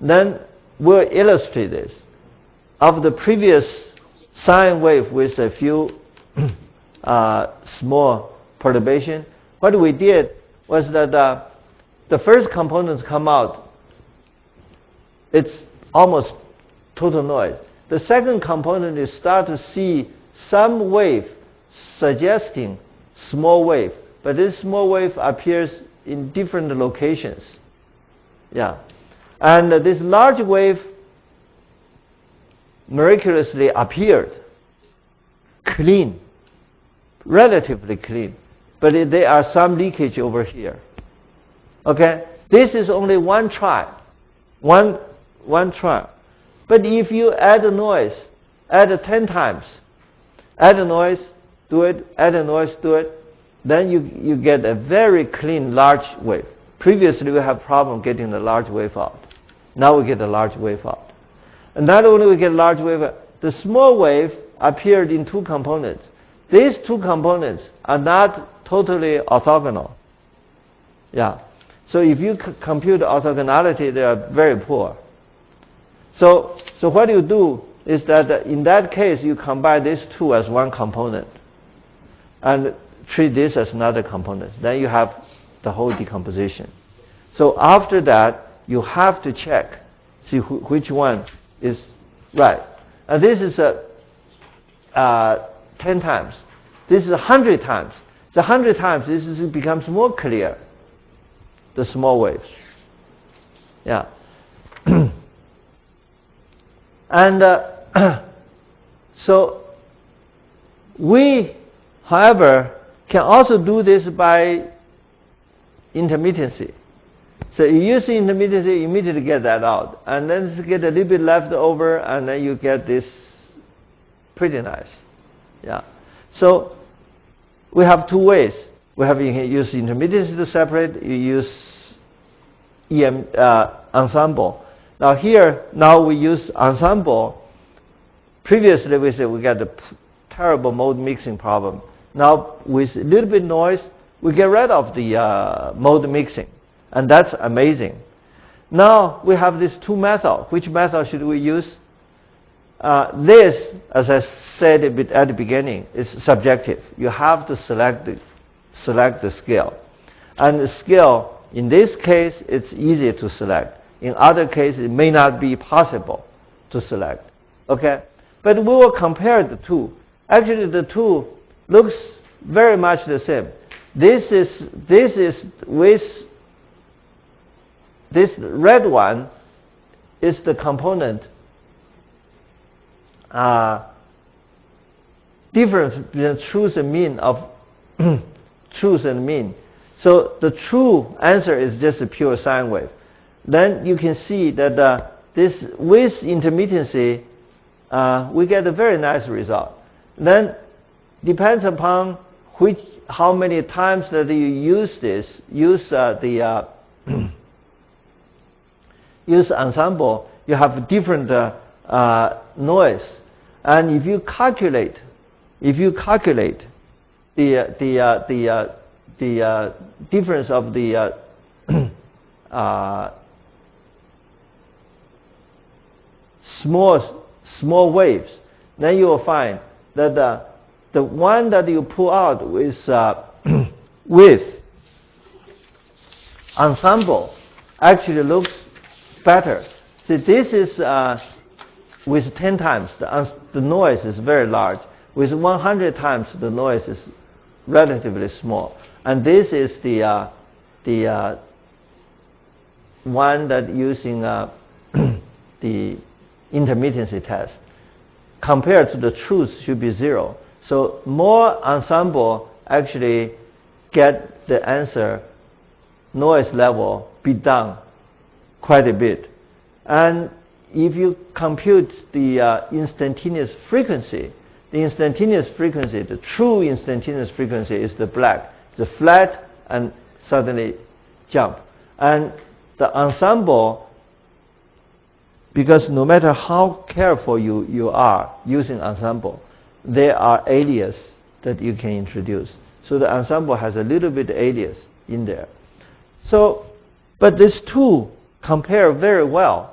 [SPEAKER 1] then we'll illustrate this. Of the previous sine wave with a few small perturbation, what we did was that the first components come out, it's almost total noise. The second component, you start to see some wave suggesting small wave, but this small wave appears in different locations. Yeah. And this large wave miraculously appeared clean, relatively clean, but there are some leakage over here. Okay? This is only one try, one try. But if you add a noise, add 10 times, add a noise, do it, add a noise, do it, then you get a very clean large wave. Previously we have problem getting the large wave out. Now we get the large wave out. And not only we get large wave, the small wave appeared in two components. These two components are not totally orthogonal. Yeah. So if you compute orthogonality, they are very poor. So what you do is that in that case, you combine these two as one component and treat this as another component. Then you have the whole decomposition. So after that, you have to check, see which one is right. And this is 10 times. This is 100 times. The 100 times, becomes more clear, the small waves. Yeah. And so we, however, can also do this by intermittency. So you use the intermittency, you immediately get that out. And then you get a little bit left over, and then you get this pretty nice. Yeah. So we have two ways. We have, you can use intermittency to separate, you use ensemble. Now here, we use ensemble. Previously we said we got the terrible mode mixing problem. Now with a little bit noise, we get rid of the mode mixing. And that's amazing. Now we have these two methods. Which method should we use? This, as I said at the beginning, is subjective. You have to select the scale. And the scale, in this case, it's easy to select. In other cases, it may not be possible to select. Okay? But we will compare the two. Actually, the two looks very much the same. This red one is the component difference between truth and mean of truth and mean. So the true answer is just a pure sine wave. Then you can see that this with intermittency, we get a very nice result. Then depends upon how many times that you use use ensemble, you have different noise. And if you calculate the difference of the small waves, then you will find that the one that you pull out with ensemble actually looks better. See, this is with 10 times the noise is very large. With 100 times the noise is relatively small. And this is the one that using the intermittency test. Compared to the truth should be 0. So more ensemble actually get the answer noise level be down quite a bit. And if you compute the instantaneous frequency, the true instantaneous frequency is the black. The flat and suddenly jump. And the ensemble, because no matter how careful you are using ensemble, there are alias that you can introduce. So the ensemble has a little bit alias in there. So, but these two compare very well.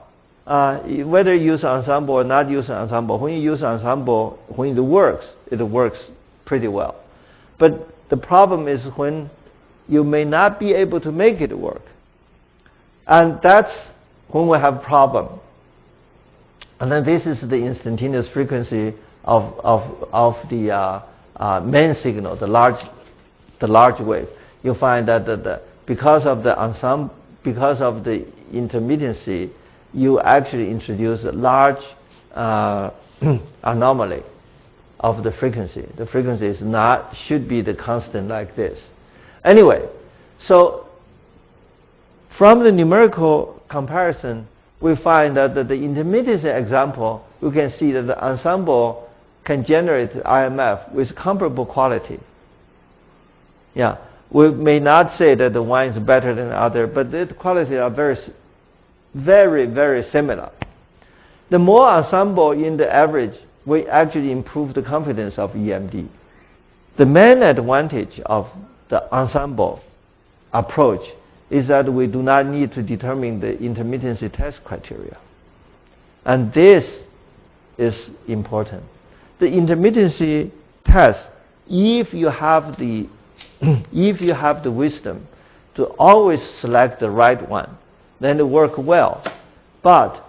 [SPEAKER 1] Whether you use ensemble or not use ensemble, when you use ensemble, when it works pretty well. But the problem is when you may not be able to make it work. And that's when we have problem. And then this is the instantaneous frequency of the main signal, the large wave. You find that because of the ensemble, because of the intermittency, you actually introduce a large anomaly of the frequency. The frequency is should be the constant like this. Anyway, so From the numerical comparison, we find that the intermittency example, you can see that the ensemble can generate IMF with comparable quality. Yeah, we may not say that the one is better than the other, but the quality are very similar. The more ensemble in the average, we actually improve the confidence of EMD. The main advantage of the ensemble approach is that we do not need to determine the intermittency test criteria. And this is important. The intermittency test, if you have the if you have the wisdom to always select the right one, then it works well. But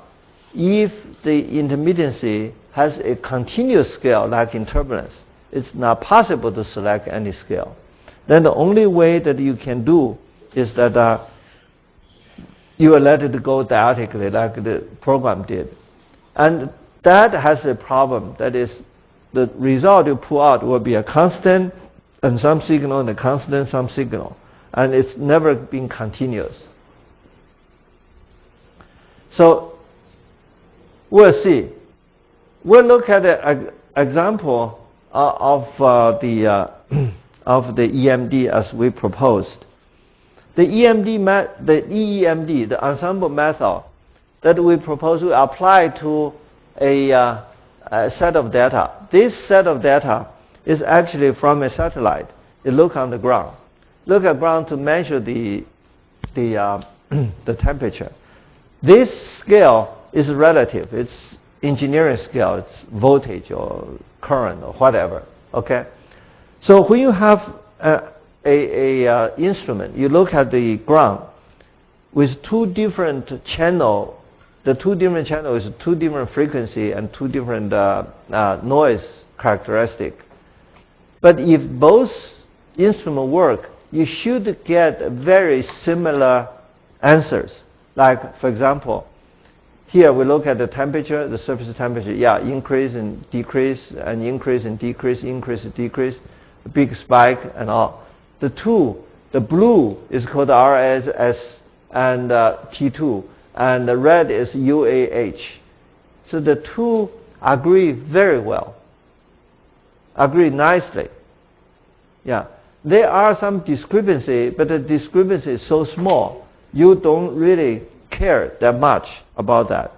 [SPEAKER 1] if the intermittency has a continuous scale, like in turbulence, it's not possible to select any scale. Then the only way that you can do is that you will let it go dialectically, like the program did. And that has a problem. That is, the result you pull out will be a constant and some signal, and a constant some signal. And it's never been continuous. So we'll see. We'll look at an example of the EMD as we proposed. The EEMD, the ensemble method that we propose, we apply to a set of data. This set of data is actually from a satellite. It looks on the ground. Look at ground to measure the temperature. This scale is relative. It's engineering scale. It's voltage or current or whatever. Okay. So when you have a instrument, you look at the ground with two different channel. The two different channels is two different frequency and two different noise characteristic. But if both instruments work, you should get very similar answers. Like, for example, here we look at the temperature, the surface temperature. Yeah, increase and decrease, and increase and decrease, increase and decrease, a big spike and all. The blue is called RSS and T2, and the red is UAH. So the two agree very well, agree nicely. Yeah, there are some discrepancy, but the discrepancy is so small, you don't really care that much about that.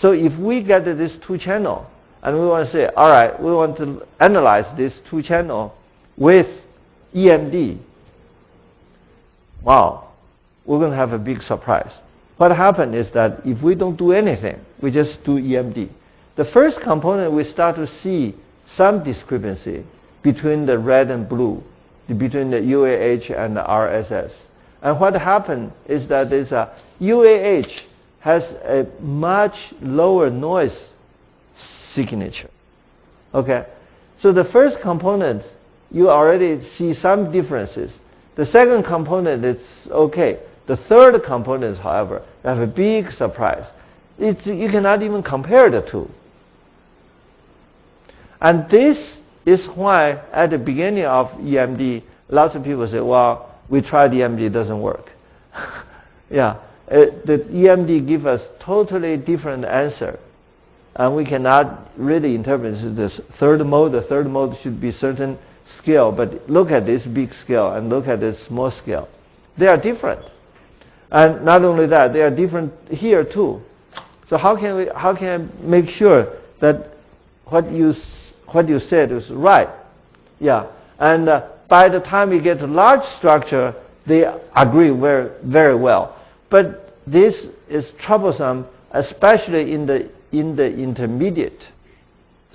[SPEAKER 1] So if we get this two channel, and we want to say, all right, we want to analyze this two channel with EMD, wow, we're going to have a big surprise. What happened is that if we don't do anything, we just do EMD. The first component, we start to see some discrepancy between the red and blue, between the UAH and the RSS. And what happened is that this UAH has a much lower noise signature. Okay, so the first component, you already see some differences. The second component, it's okay. The third component, however, have a big surprise. You cannot even compare the two. And this is why at the beginning of EMD, lots of people say, well, we tried EMD, it doesn't work. Yeah, the EMD gives us totally different answer. And we cannot really interpret this third mode. The third mode should be certain scale, but look at this big scale and look at this small scale. They are different. And not only that, they are different here too. So how can I make sure that what you said is right? Yeah, and by the time we get to large structure, they agree very, very well. But this is troublesome, especially in the intermediate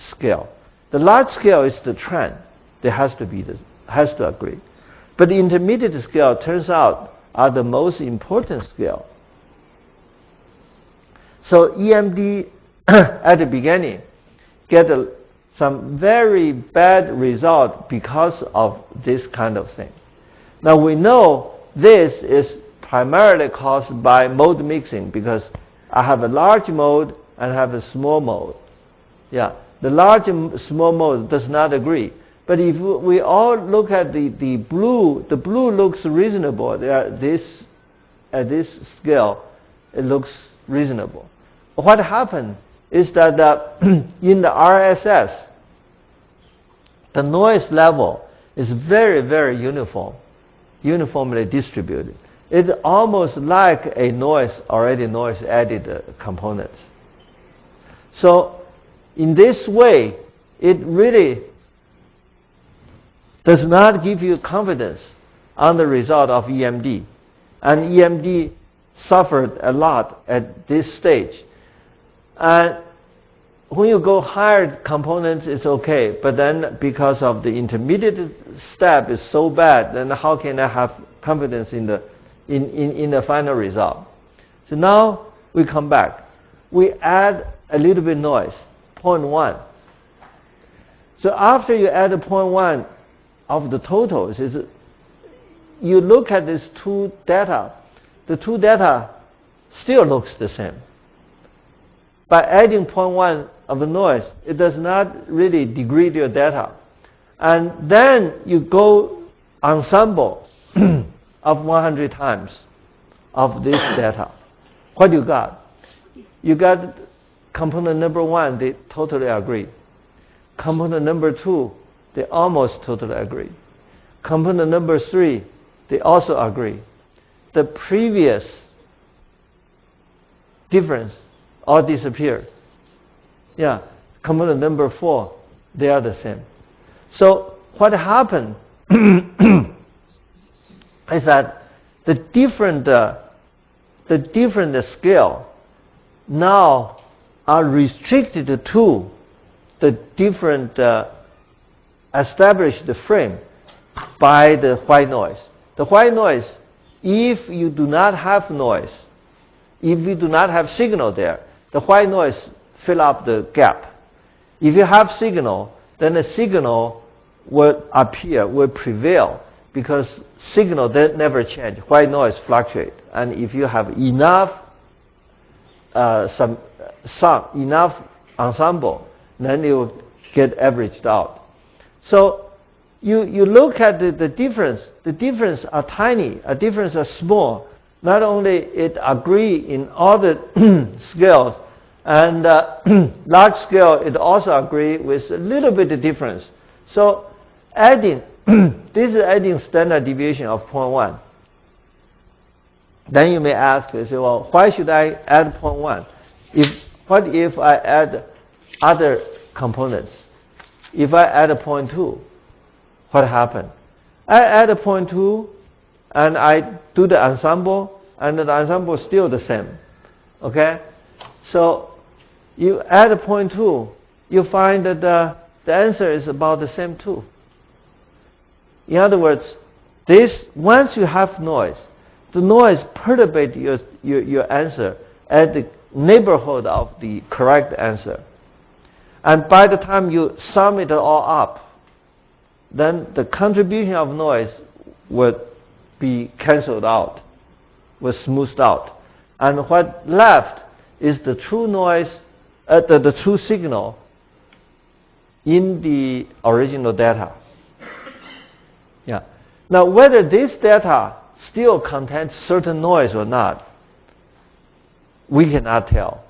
[SPEAKER 1] scale. The large scale is the trend. There has to agree. But the intermediate scale turns out are the most important scale. So EMD at the beginning get some very bad result because of this kind of thing. Now we know this is primarily caused by mode mixing, because I have a large mode and have a small mode. Yeah, the large and small mode does not agree. But if we all look at the blue looks reasonable. There are this at this scale, it looks reasonable. What happened is that in the RSS, the noise level is very, very uniformly distributed. It's almost like a already noise added components. So in this way, it really does not give you confidence on the result of EMD. And EMD suffered a lot at this stage. And when you go higher components, it's okay. But then because of the intermediate step is so bad, then how can I have confidence in the final result? So now we come back. We add a little bit noise, 0.1. So after you add a 0.1 of the totals, you look at these two data. The two data still looks the same. By adding 0.1 of the noise, it does not really degrade your data. And then you go ensemble of 100 times of this data. What you got? You got component number 1, they totally agree. Component number 2, they almost totally agree. Component number 3, they also agree. The previous difference all disappeared. Yeah, component number 4, they are the same. So what happened is that the different scale now are restricted to the different established frame by the white noise. The white noise, if you do not have noise, if you do not have signal there, the white noise fill up the gap. If you have signal, then the signal will appear, will prevail, because signal that never change. White noise fluctuate, and if you have enough enough ensemble, then you get averaged out. So you look at the difference. The difference are tiny. The difference are small. Not only it agree in all the scales, and large scale it also agree with a little bit of difference. So adding this is adding standard deviation of 0.1. Then you may ask, you say, well, why should I add 0.1? What if I add other components? If I add a 0.2, what happened? I add a 0.2 and I do the ensemble, and the ensemble is still the same. Okay? So you add a 0.2, you find that the answer is about the same too. In other words, once you have noise, the noise perturbates your answer at the neighborhood of the correct answer. And by the time you sum it all up, then the contribution of noise will be cancelled out, will smoothed out. And what left is the true noise, the true signal in the original data. Yeah. Now, whether this data still contains certain noise or not, we cannot tell.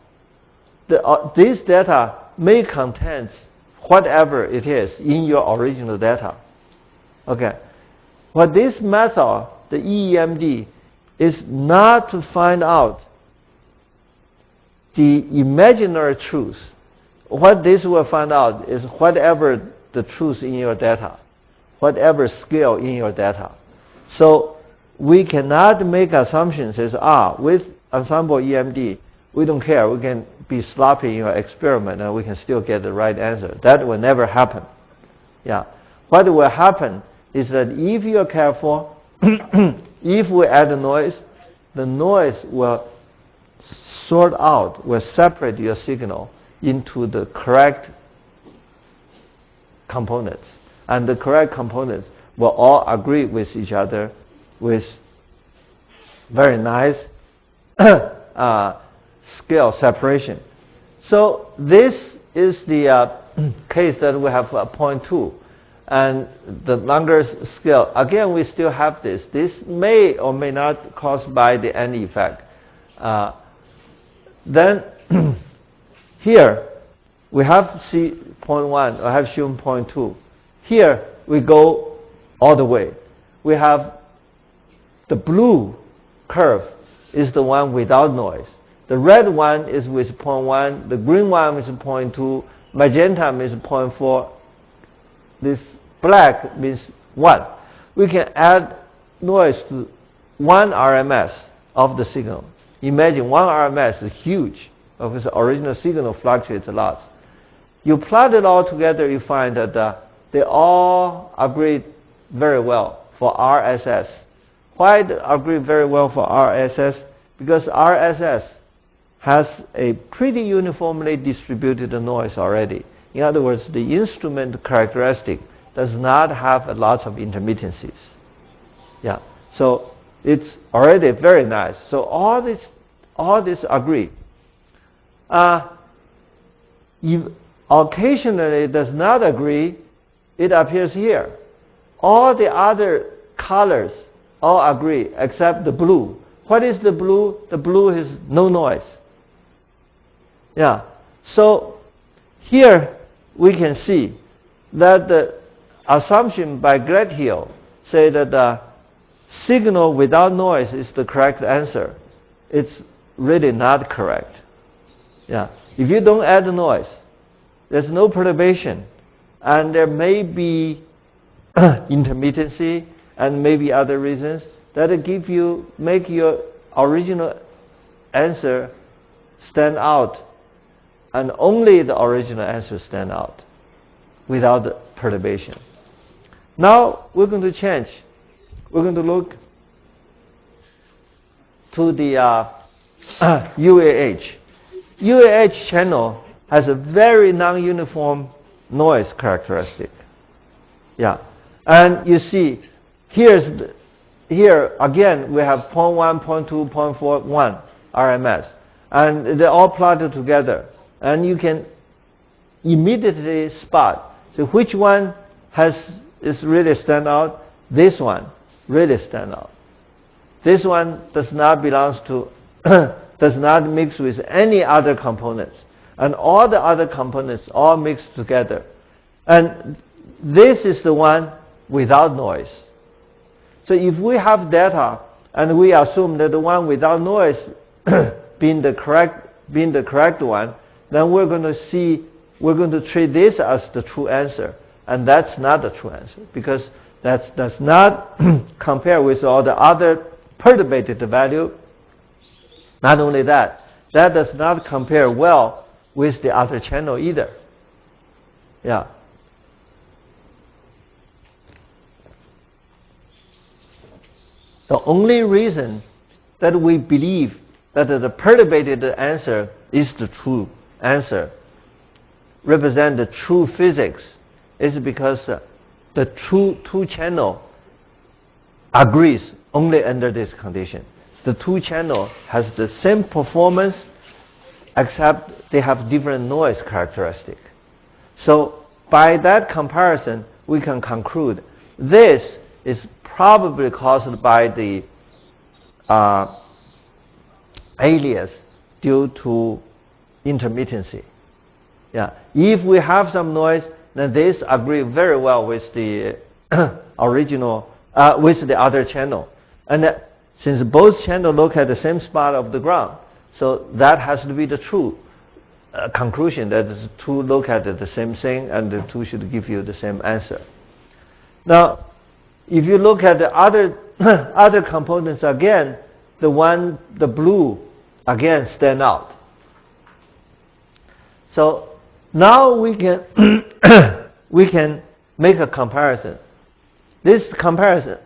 [SPEAKER 1] This data may contain whatever it is in your original data. Okay. But this method, the EEMD, is not to find out the imaginary truth. What this will find out is whatever the truth in your data, whatever scale in your data. So we cannot make assumptions as, with ensemble EMD, we don't care, we can be sloppy in your experiment and we can still get the right answer. That will never happen. Yeah. What will happen is that if you are careful, if we add noise, the noise will sort out, will separate your signal into the correct components. And the correct components will all agree with each other with very nice scale separation. So this is the case that we have 0.2. and the longer scale, again, we still have this. This may or may not caused by the N effect. Then here, we have C 0.1, I have shown 0.2. Here, we go all the way. We have the blue curve is the one without noise. The red one is with 0.1, the green one is 0.2, magenta means 0.4, this black means 1. We can add noise to 1 RMS of the signal. Imagine 1 RMS is huge because the original signal fluctuates a lot. You plot it all together, you find that they all agree very well for RSS. Why they agree very well for RSS? Because RSS has a pretty uniformly distributed noise already. In other words, the instrument characteristic does not have a lot of intermittencies. Yeah, so it's already very nice. So all this agree. If occasionally it does not agree, it appears here. All the other colors all agree except the blue. What is the blue? The blue is no noise. Yeah. So here we can see that the assumption by Gledhill say that the signal without noise is the correct answer. It's really not correct. Yeah. If you don't add noise, there's no perturbation, and there may be intermittency and maybe other reasons that make your original answer stand out, and only the original answer stand out without the perturbation. Now we're going to change. We're going to look to the UAH. UAH channel has a very non-uniform noise characteristic. Yeah, and you see here again we have 0.1, 0.2, 0.4, 1 RMS, and they're all plotted together, and you can immediately spot. So which one is really stand out? This one really stand out. This one does not belong to does not mix with any other components, and all the other components all mixed together, and this is the one without noise. So if we have data and we assume that the one without noise being the correct one, then we're going to treat this as the true answer, and that's not the true answer because that does not compare with all the other perturbated value. Not only that, that does not compare well with the other channel either. Yeah. The only reason that we believe that the perturbated answer is the true answer, represent the true physics, is because the true two channel agrees only under this condition. The two channel has the same performance except they have different noise characteristic. So by that comparison, we can conclude this is probably caused by the alias due to intermittency. Yeah. If we have some noise, then this agree very well with the original, with the other channel. And since both channels look at the same spot of the ground, so that has to be the true conclusion, that the two look at the same thing and the two should give you the same answer. Now, if you look at the other components again, the blue again stand out. So now we can we can make a comparison. This comparison,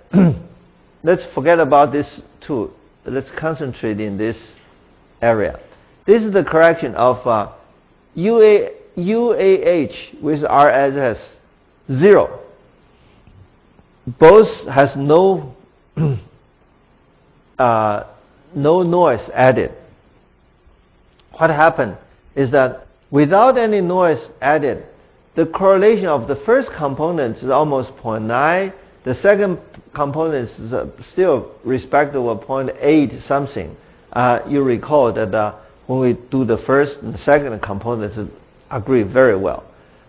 [SPEAKER 1] let's forget about this two. Let's concentrate in this area. This is the correction of UAH with RSS 0. Both has no no noise added. What happened is that without any noise added, the correlation of the first component is almost 0.9. The second component is still respectable 0.8 something. You recall that when we do the first and the second components agree very well.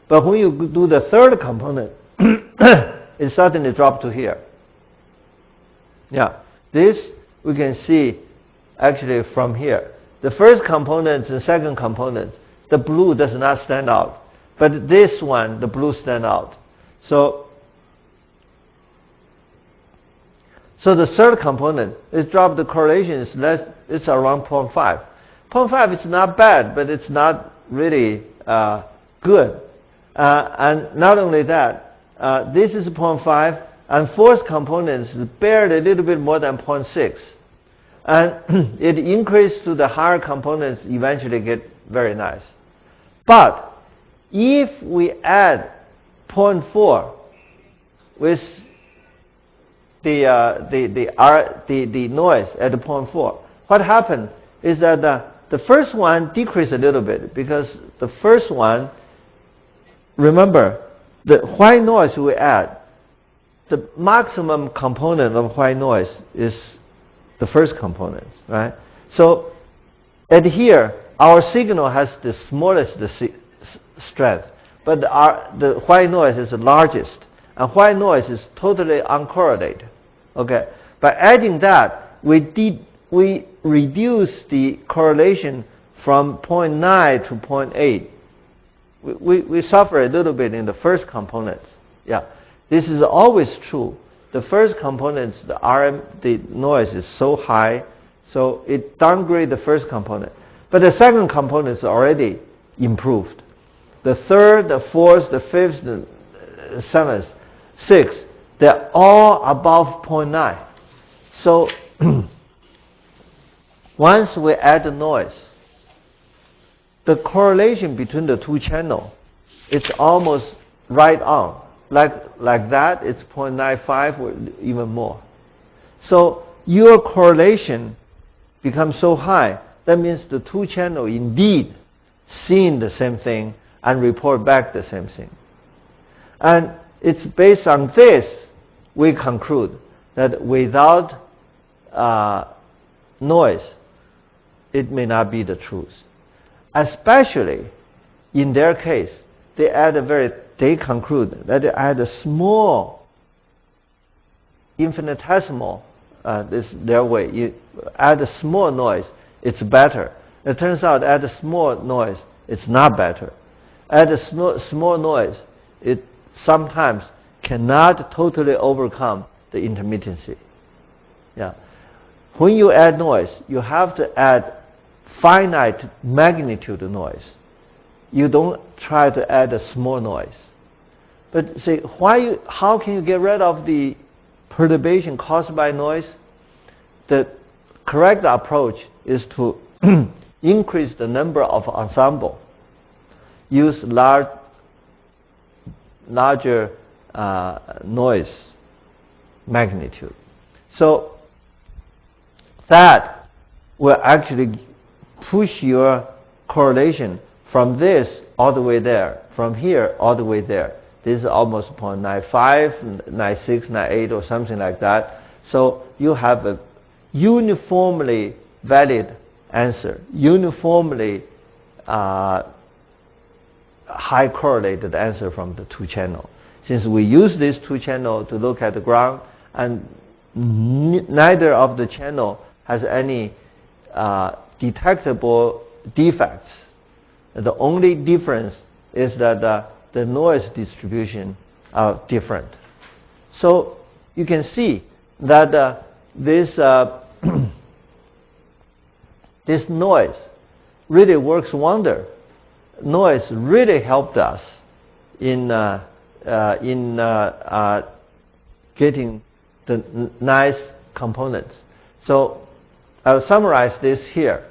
[SPEAKER 1] But when you do the third component, it suddenly drops to here. Yeah, this we can see actually from here. The first components and second components, the blue does not stand out. But this one, the blue stand out. So the third component is dropped, the correlation is less, it's around 0.5. 0.5 is not bad, but it's not really good. And not only that, this is 0.5, and fourth component is barely a little bit more than 0.6. And it increases to the higher components, eventually get very nice. But if we add 0.4 with the noise at 0.4, what happened is that the first one decreased a little bit, because the first one, remember, the white noise we add, the maximum component of white noise is the first component, right? So at here, our signal has the smallest strength, but the white noise is the largest, and white noise is totally uncorrelated. Okay, by adding that, we reduce the correlation from 0.9 to 0.8. We suffer a little bit in the first component. Yeah, this is always true. The first component, the noise is so high, so it downgrades the first component. But the second component is already improved. The third, the fourth, the fifth, the seventh, sixth, they're all above 0.9. So once we add the noise, the correlation between the two channels is almost right on. Like that, it's 0.95 or even more. So your correlation becomes so high, that means the two channels indeed seeing the same thing and report back the same thing. And it's based on this we conclude that without noise, it may not be the truth. Especially in their case, they conclude that they add a small, infinitesimal, this their way. You add a small noise, it's better. It turns out add a small noise, it's not better. Add a small noise, it sometimes cannot totally overcome the intermittency. Yeah. When you add noise, you have to add finite magnitude noise. You don't try to add a small noise. But say, how can you get rid of the perturbation caused by noise? The correct approach is to increase the number of ensemble. Use larger noise magnitude. So that will actually push your correlation from this all the way there, from here all the way there. This is almost 0.95, 96, 98 or something like that. So you have a uniformly valid answer, uniformly high correlated answer from the two channels. Since we use these two channels to look at the ground, and neither of the channel has any detectable defects. The only difference is that the noise distribution are different. So you can see that this this noise really works wonder. Noise really helped us in getting the nice components. So I'll summarize this here.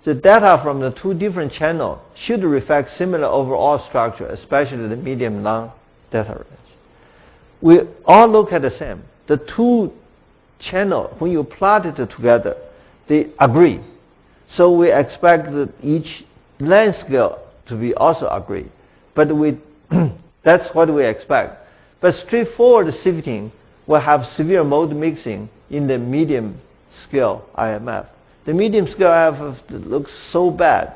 [SPEAKER 1] The data from the two different channels should reflect similar overall structure, especially the medium-long data range. We all look at the same. The two channels, when you plot it together, they agree. So we expect that each length scale to be also agree. But we That's what we expect. But straightforward shifting will have severe mode mixing in the medium scale IMF. The medium scale IMF looks so bad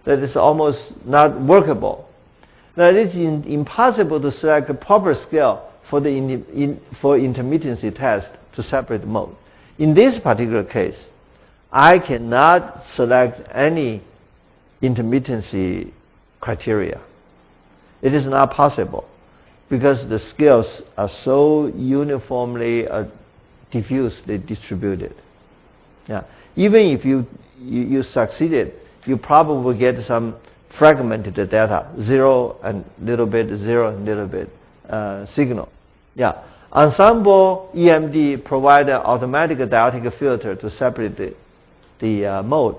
[SPEAKER 1] that it's almost not workable. Now it is impossible to select a proper scale for the intermittency test to separate the mode. In this particular case, I cannot select any intermittency criteria. It is not possible because the scales are so uniformly diffusely distributed. Yeah. Even if you succeeded, you probably will get some fragmented data, zero and little bit, zero and little bit signal. Yeah. Ensemble EMD provide an automatic dielectric filter to separate the mode.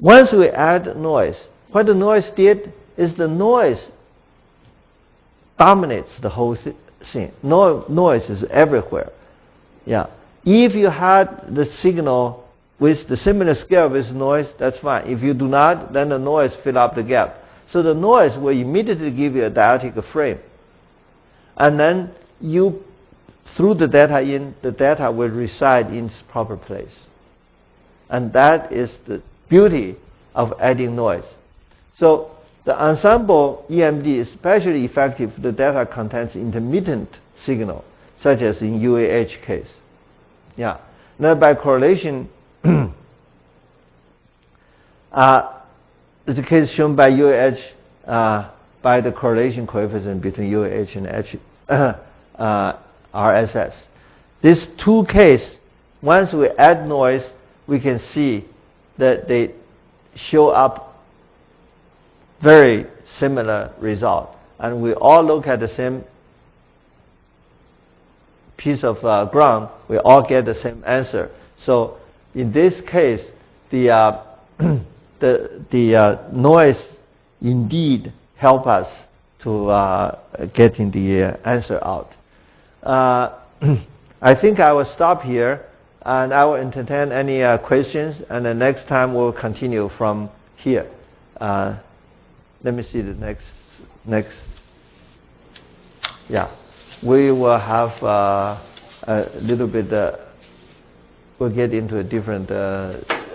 [SPEAKER 1] Once we add noise, what the noise did is the noise dominates the whole thing. Noise is everywhere. Yeah. If you had the signal with the similar scale with noise, that's fine. If you do not, then the noise fill up the gap. So the noise will immediately give you a dielectric frame. And then you, through the data in, the data will reside in its proper place. And that is the beauty of adding noise. So the ensemble EMD is especially effective if the data contains intermittent signal, such as in UAH case. Yeah. Now by correlation, the case shown by UAH by the correlation coefficient between UAH and RSS. These two cases, once we add noise, we can see that they show up very similar result. And we all look at the same piece of ground, we all get the same answer. So in this case, the noise indeed help us to getting the answer out. I think I will stop here, and I will entertain any questions, and the next time we'll continue from here. Let me see the next. Yeah, we will have a little bit. We'll get into a different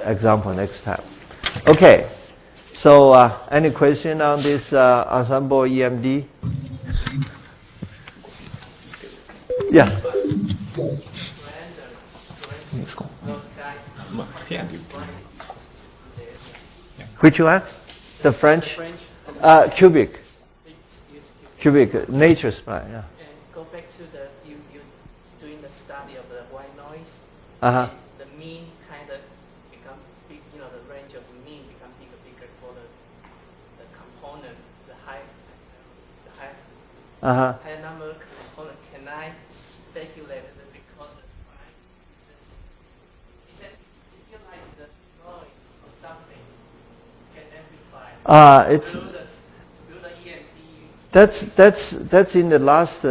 [SPEAKER 1] example next time. Okay. So, any question on this ensemble EMD? Yeah. Which one? The French? Cubic. Cubic, nature spline. Yeah.
[SPEAKER 2] And go back to the you doing the study of the white noise. The mean kind of become big. You know, the range of mean become bigger for the component, the high number component. Can I speculate that because of time, is that if you like the noise or something can amplify through the EMD?
[SPEAKER 1] That's in the last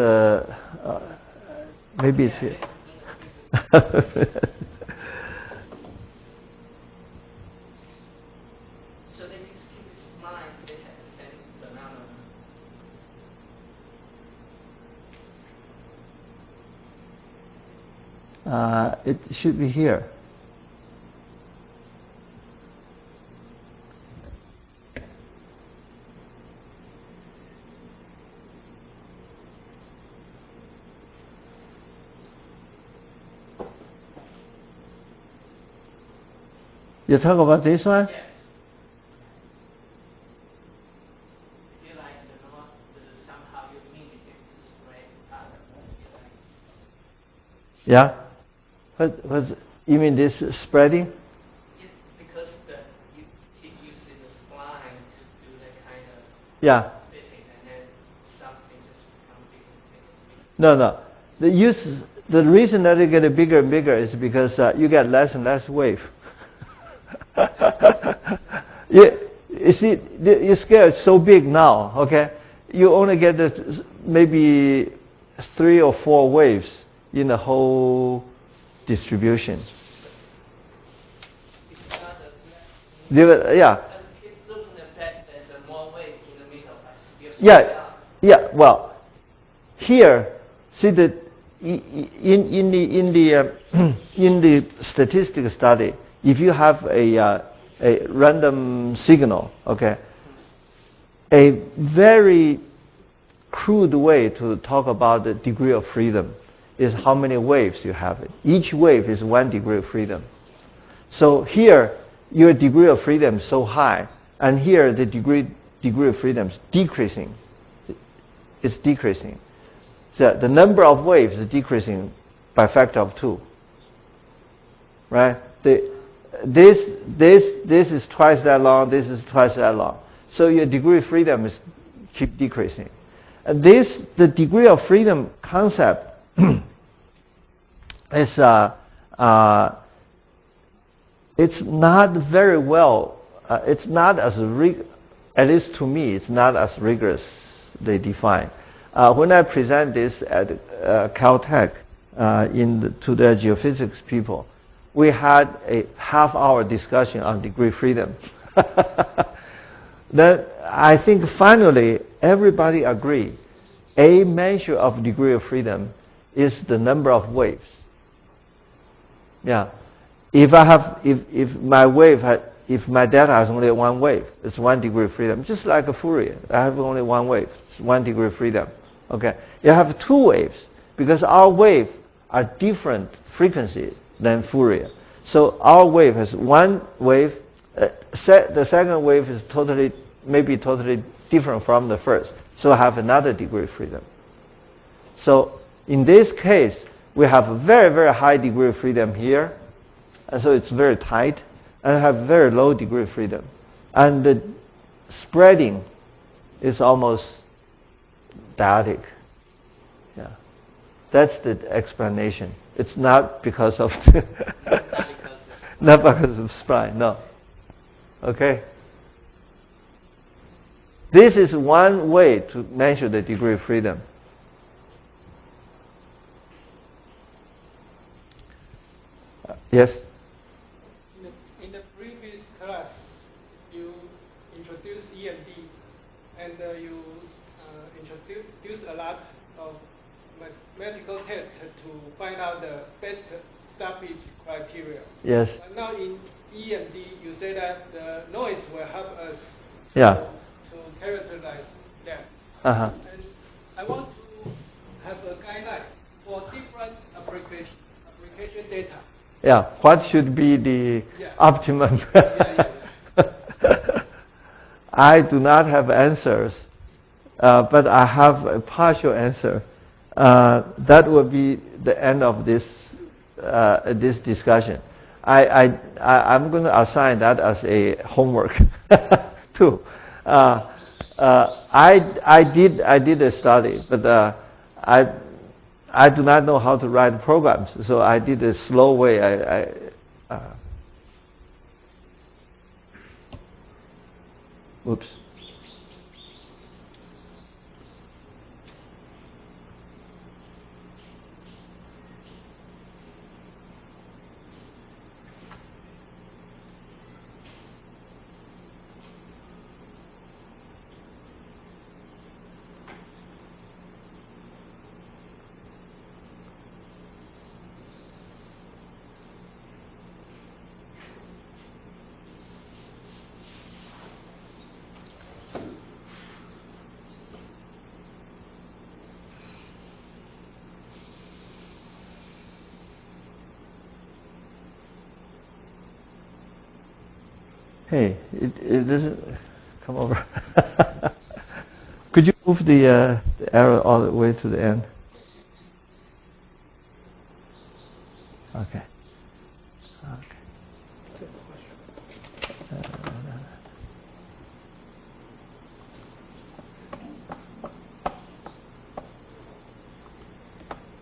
[SPEAKER 1] maybe it's here.
[SPEAKER 2] So they just keep in mind they have the same phenomenon.
[SPEAKER 1] It should be here. You talk about this one?
[SPEAKER 2] Yes. If you like the north, somehow you mean it can spread out.
[SPEAKER 1] Yeah. What you mean this spreading?
[SPEAKER 2] Yes, because you keep using the spline to do that kind of fitting, and then something just becomes bigger and bigger.
[SPEAKER 1] No. The reason that it get bigger and bigger is because you get less and less wave. You see, your scale is so big now. Okay, you only get maybe 3 or 4 waves in the whole distribution.
[SPEAKER 2] Yeah. Keep looking at that. There's more wave in the middle.
[SPEAKER 1] Yeah. Yeah, well, here, see that in the statistical study, if you have a random signal, okay, a very crude way to talk about the degree of freedom is how many waves you have. Each wave is 1 degree of freedom. So here, your degree of freedom is so high, and here the degree of freedom is decreasing. It's decreasing. So the number of waves is decreasing by a factor of 2. Right? This is twice that long. This is twice that long. So your degree of freedom is keep decreasing. And the degree of freedom concept is it's not very well. It's not as at least to me, it's not as rigorously defined. When I present this at Caltech to the geophysics people, we had a half-hour discussion on degree of freedom. Then I think finally everybody agreed a measure of degree of freedom is the number of waves. Yeah. If my data has only 1 wave, it's 1 degree of freedom. Just like a Fourier, I have only 1 wave, it's 1 degree of freedom. Okay. You have 2 waves because our waves are different frequency than Fourier. So our wave has 1 wave. The second wave is maybe totally different from the first. So I have another degree of freedom. So in this case, we have a very, very high degree of freedom here. And so it's very tight. And I have very low degree of freedom. And the spreading is almost dyadic. Yeah. That's the explanation. It's not because of not because of spline, no. Okay. This is one way to measure the degree of freedom. Yes?
[SPEAKER 3] In the previous class, you introduced EMD, and you introduced a lot of mathematical tests to find out the best stoppage criteria.
[SPEAKER 1] Yes.
[SPEAKER 3] And now in EMD, you say that the noise will help us to characterize that. And I want to have a guideline for different application data.
[SPEAKER 1] Yeah, what should be the optimum? I do not have answers, but I have a partial answer. That will be the end of this this discussion. I'm going to assign that as a homework too. I did a study, but I do not know how to write programs, so I did a slow way. Oops. Hey, it doesn't come over. Could you move the arrow all the way to the end? Okay.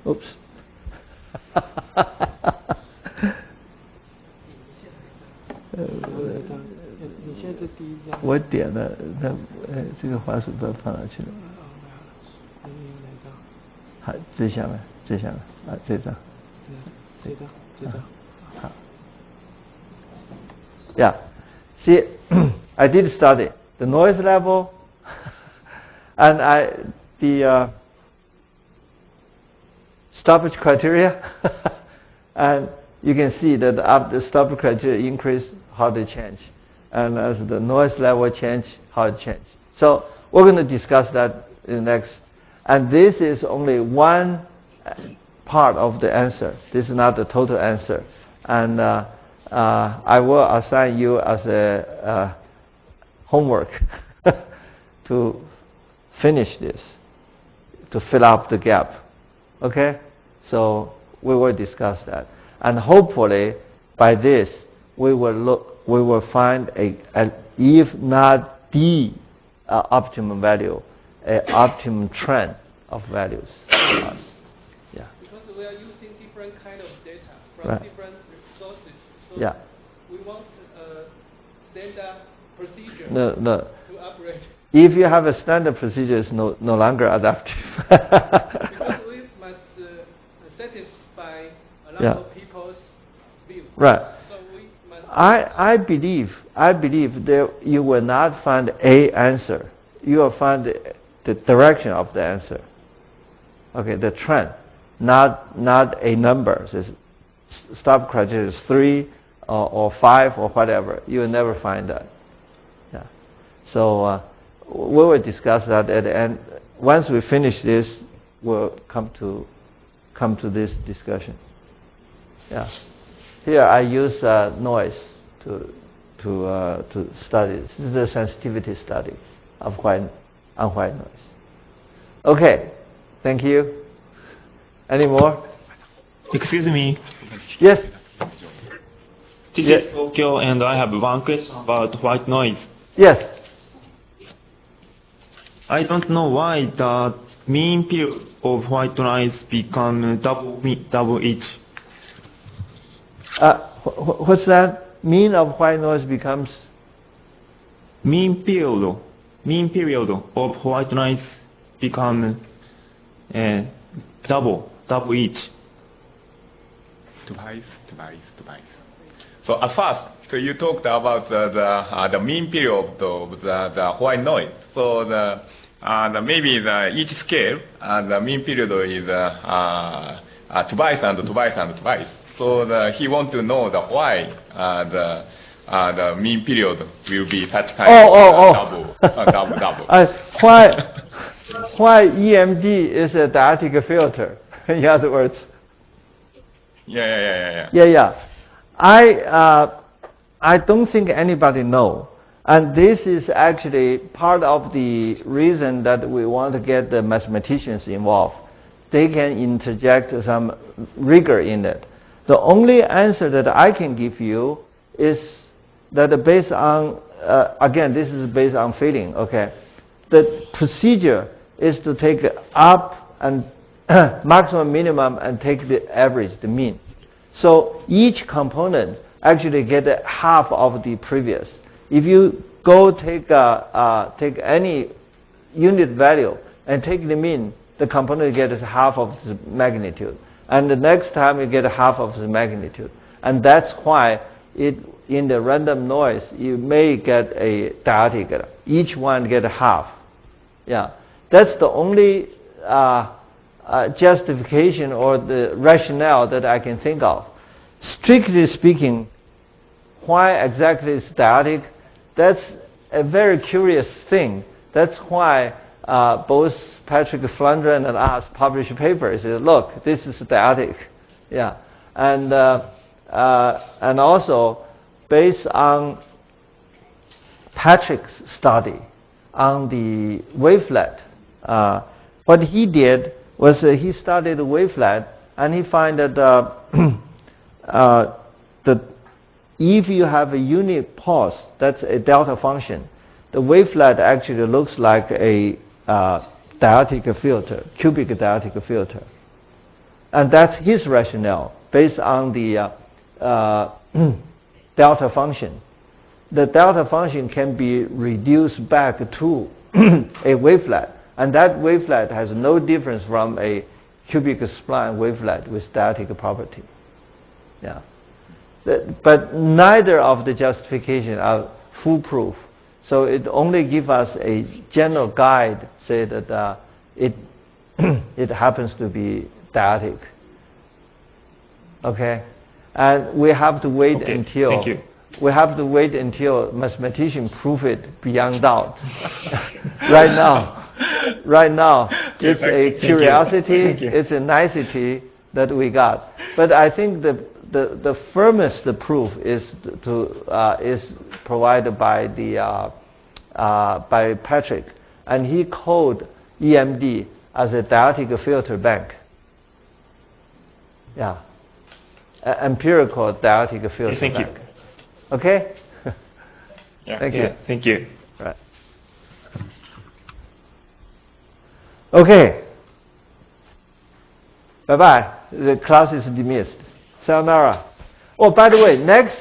[SPEAKER 1] Oops. 我点了，它这个滑鼠标放哪去了？好，这下面啊，这张。好。Yeah. See, I did study the noise level, and the stoppage criteria, and you can see that after the stoppage criteria increase, how they change, and as the noise level change, how it change. So we're going to discuss that in the next. And this is only one part of the answer. This is not the total answer. And I will assign you as a homework to finish this, to fill up the gap. Okay? So we will discuss that. And hopefully by this we will find if not the optimum value, an optimum trend of values for us. Yeah.
[SPEAKER 3] Because we are using different kind of data from different sources. So
[SPEAKER 1] yeah.
[SPEAKER 3] we want a standard procedure
[SPEAKER 1] to
[SPEAKER 3] operate.
[SPEAKER 1] If you have a standard procedure, it's no longer adaptive.
[SPEAKER 3] Because we must satisfy a lot of people's view.
[SPEAKER 1] Right.
[SPEAKER 3] So we must
[SPEAKER 1] I believe that you will not find a answer. You will find the direction of the answer. Okay, the trend, not a number. So stop criteria is 3 or 5 or whatever. You will never find that. Yeah. So we will discuss that at the end. Once we finish this, we'll come to this discussion. Yeah. Here I use noise to study. This is a sensitivity study of white noise. Okay. Thank you. Any more?
[SPEAKER 4] Excuse me.
[SPEAKER 1] Yes.
[SPEAKER 4] This is Tokyo, and I have one question about white noise.
[SPEAKER 1] Yes.
[SPEAKER 4] I don't know why the mean period of white noise become double each.
[SPEAKER 1] What's that? Mean of white noise becomes?
[SPEAKER 4] Mean period of white noise become double each.
[SPEAKER 5] Twice. So at first, so you talked about the mean period of the white noise. So maybe each scale the mean period is twice and twice and twice. So he want to know why the mean period will be such kind of double.
[SPEAKER 1] Why EMD is a dielectric filter? In other words. Yeah. I don't think anybody know, and this is actually part of the reason that we want to get the mathematicians involved. They can interject some rigor in it. The only answer that I can give you is that based on again, this is based on feeling. Okay, the procedure is to take up and maximum, minimum, and take the average, the mean. So each component actually get half of the previous. If you go take any unit value and take the mean, the component gets half of the magnitude. And the next time you get half of the magnitude. And that's why in the random noise, you may get a dielectric. Each one get half. Yeah, that's the only justification or the rationale that I can think of. Strictly speaking, why exactly is dielectric? That's a very curious thing. That's why both Patrick Flandrin and us published papers. Look, this is dielectric. Yeah, and also based on Patrick's study on the wavelet, what he did was he studied the wavelet, and he found that if you have a unit pulse, that's a delta function, the wavelet actually looks like a dielectric filter, cubic dielectric filter. And that's his rationale based on the delta function. The delta function can be reduced back to a wavelet, and that wavelet has no difference from a cubic spline wavelet with dielectric property. Yeah. But neither of the justification are foolproof. So it only gives us a general guide, say that it it happens to be dyadic. Okay, and we have to wait until.
[SPEAKER 4] Thank you.
[SPEAKER 1] We have to wait until mathematicians prove it beyond doubt. Right now, it's a curiosity, it's a nicety that we got. But I think the firmest proof is provided by by Patrick, and he called EMD as a dyadic filter bank. Yeah, empirical dyadic filter
[SPEAKER 4] thank
[SPEAKER 1] bank.
[SPEAKER 4] You.
[SPEAKER 1] Okay?
[SPEAKER 4] Yeah,
[SPEAKER 1] Thank you.
[SPEAKER 4] Thank you.
[SPEAKER 1] Right. Okay. Bye-bye. The class is dismissed. Sayonara. Oh, by the way, next